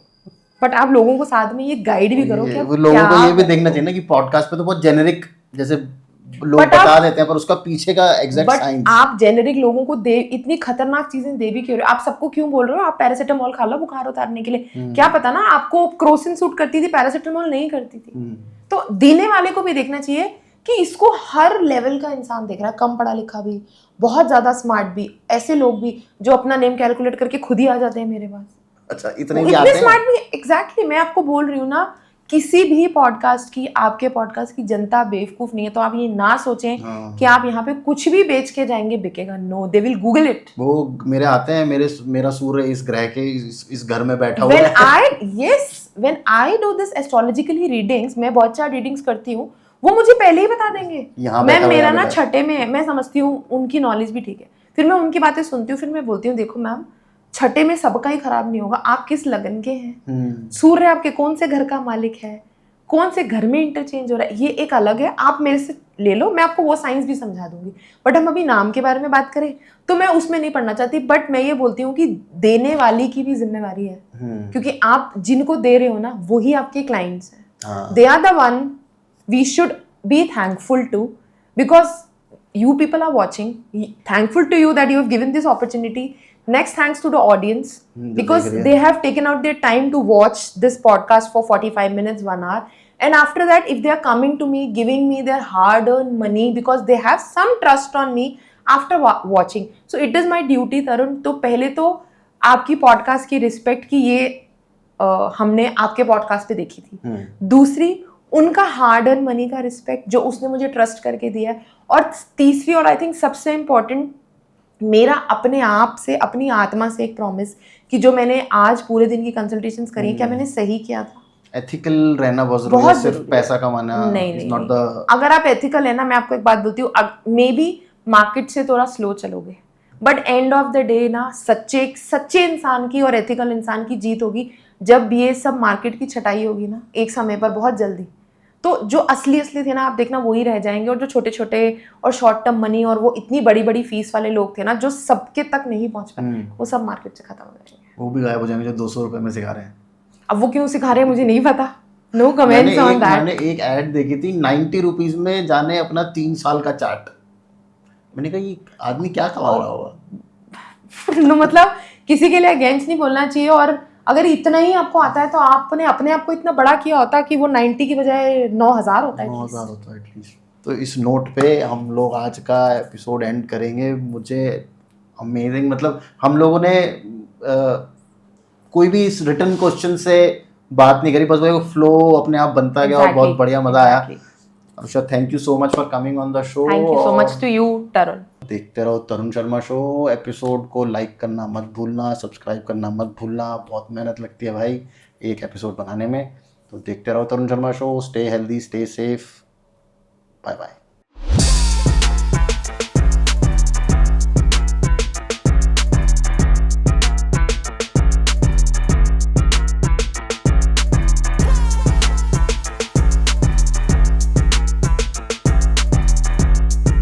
बट आप लोगों को साथ में ये गाइड भी करो कि लोगों को ये भी देखना चाहिए ना कि पॉडकास्ट पे तो बहुत जेनेरिक जैसे लोग बता देते हैं, पर उसका पीछे का एग्जैक्ट साइंस आप जेनेरिक लोगों को दे, इतनी खतरनाक चीजें दे भी क्यों रहे हो? आप सबको क्यों बोल रहे हो आप पैरासिटामोल खा लो बुखार उतारने के लिए? क्या पता ना आपको क्रोसिन सूट करती थी, पैरासिटामोल नहीं करती थी। तो देने वाले को भी देखना चाहिए कि इसको हर लेवल का इंसान देख रहा है, कम पढ़ा लिखा भी, बहुत ज्यादा स्मार्ट भी, ऐसे लोग भी जो अपना नेम कैलकुलेट करके खुद ही आ जाते हैं मेरे पास। अच्छा, इतने भी आते हैं स्मार्ट भी, एग्जैक्टली। मैं आपको बोल रही हूँ ना, किसी भी पॉडकास्ट की, आपके पॉडकास्ट की जनता बेवकूफ नहीं है, तो आप ये ना सोचें कि आप यहाँ पे कुछ भी बेच के जाएंगे बिकेगा। No, they will Google it. वो मेरे आते हैं, मेरा सूर्य इस ग्रह के इस घर में बैठा हुआ है। When I do this astrologically readings, मैं बहुत सारी रीडिंग्स करती हूँ, वो मुझे पहले ही बता देंगे। मैं मेरा ना छठे में है, मैं समझती हूँ उनकी नॉलेज भी ठीक है, फिर मैं उनकी बातें सुनती हूँ, फिर मैं बोलती हूँ देखो मैम, छठे में सबका ही खराब नहीं होगा, आप किस लगन के हैं, सूर्य आपके कौन से घर का मालिक है, कौन से घर में इंटरचेंज हो रहा है, ये एक अलग है, आप मेरे से ले लो, मैं आपको वो साइंस भी समझा दूंगी। बट हम अभी नाम के बारे में बात करें तो मैं उसमें नहीं पढ़ना चाहती, बट मैं ये बोलती हूँ कि देने वाली की भी जिम्मेवारी है, क्योंकि आप जिनको दे रहे हो ना वही आपके क्लाइंट्स हैं, they are the one we should be thankful to, because you people are watching, thankful to you that you have given this opportunity. Next, thanks to the audience because they have taken out their time to watch this podcast for 45 minutes, 1 hour, and after that if they are coming to me, giving me their hard earned money because they have some trust on me after watching, so it is my duty Tarun, तो पहले तो आपकी podcast की respect की ये हमने आपके podcast पे देखी थी, दूसरी उनका हार्ड अर्न मनी का रिस्पेक्ट जो उसने मुझे ट्रस्ट करके दिया है, और तीसरी और आई थिंक सबसे इम्पोर्टेंट मेरा अपने आप से, अपनी आत्मा से एक प्रॉमिस कि जो मैंने आज पूरे दिन की कंसल्टेशंस करी, क्या मैंने सही किया था? एथिकल रहना बहुत जरूरी है, सिर्फ पैसा कमाना नहीं। अगर आप एथिकल है ना, मैं आपको एक बात बोलती हूँ, मे बी मार्केट से थोड़ा स्लो चलोगे, but end of the day ना सच्चे इंसान की और एथिकल इंसान की जीत होगी जब ये सब मार्केट की छटाई होगी ना एक समय पर, बहुत जल्दी, तो जो असली थे ना आप देखना वही रह जाएंगे, और जो छोटे छोटे और शॉर्ट टर्म मनी और वो इतनी बड़ी बड़ी फीस वाले लोग थे ना जो सबके तक नहीं पहुंच पाए, वो सब मार्केट से खत्म हो जाएंगे। वो भी गायब हो जाएंगे जो 200 रुपए में सिखा रहे हैं। अब वो क्यों सिखा रहे हैं मुझे नहीं पता, नो कमेंट्स ऑन मैंने दैट। एक ऐड देखी थी 90 रुपीज में जाने अपना 3 साल का चार्ट। मैंने कहा ये आदमी क्या कमा रहा होगा। नो मतलब किसी के लिए अगेंस्ट नहीं बोलना चाहिए, और अगर इतना ही आपको आता है तो आपने अपने आप को इतना बड़ा किया होता कि वो 90 की बजाय 9,000 होता है। 9,000 होता है एटलीस्ट। तो इस नोट पे हम लोग आज का एपिसोड एंड करेंगे। मुझे अमेजिंग, मतलब हम लोगों ने कोई भी इस रिटर्न क्वेश्चन से बात नहीं करी, बस वो फ्लो अपने आप बनता गया और बहुत बढ़िया मजा आया। Anusha, thank you so much for coming on the show. Thank you so much to you Tarun. देखते रहो तरुण शर्मा शो। एपिसोड को लाइक करना मत भूलना, सब्सक्राइब करना मत भूलना, बहुत मेहनत लगती है भाई एक एपिसोड बनाने में। तो देखते रहो Tarun Sharma show. Stay healthy, stay safe, bye bye.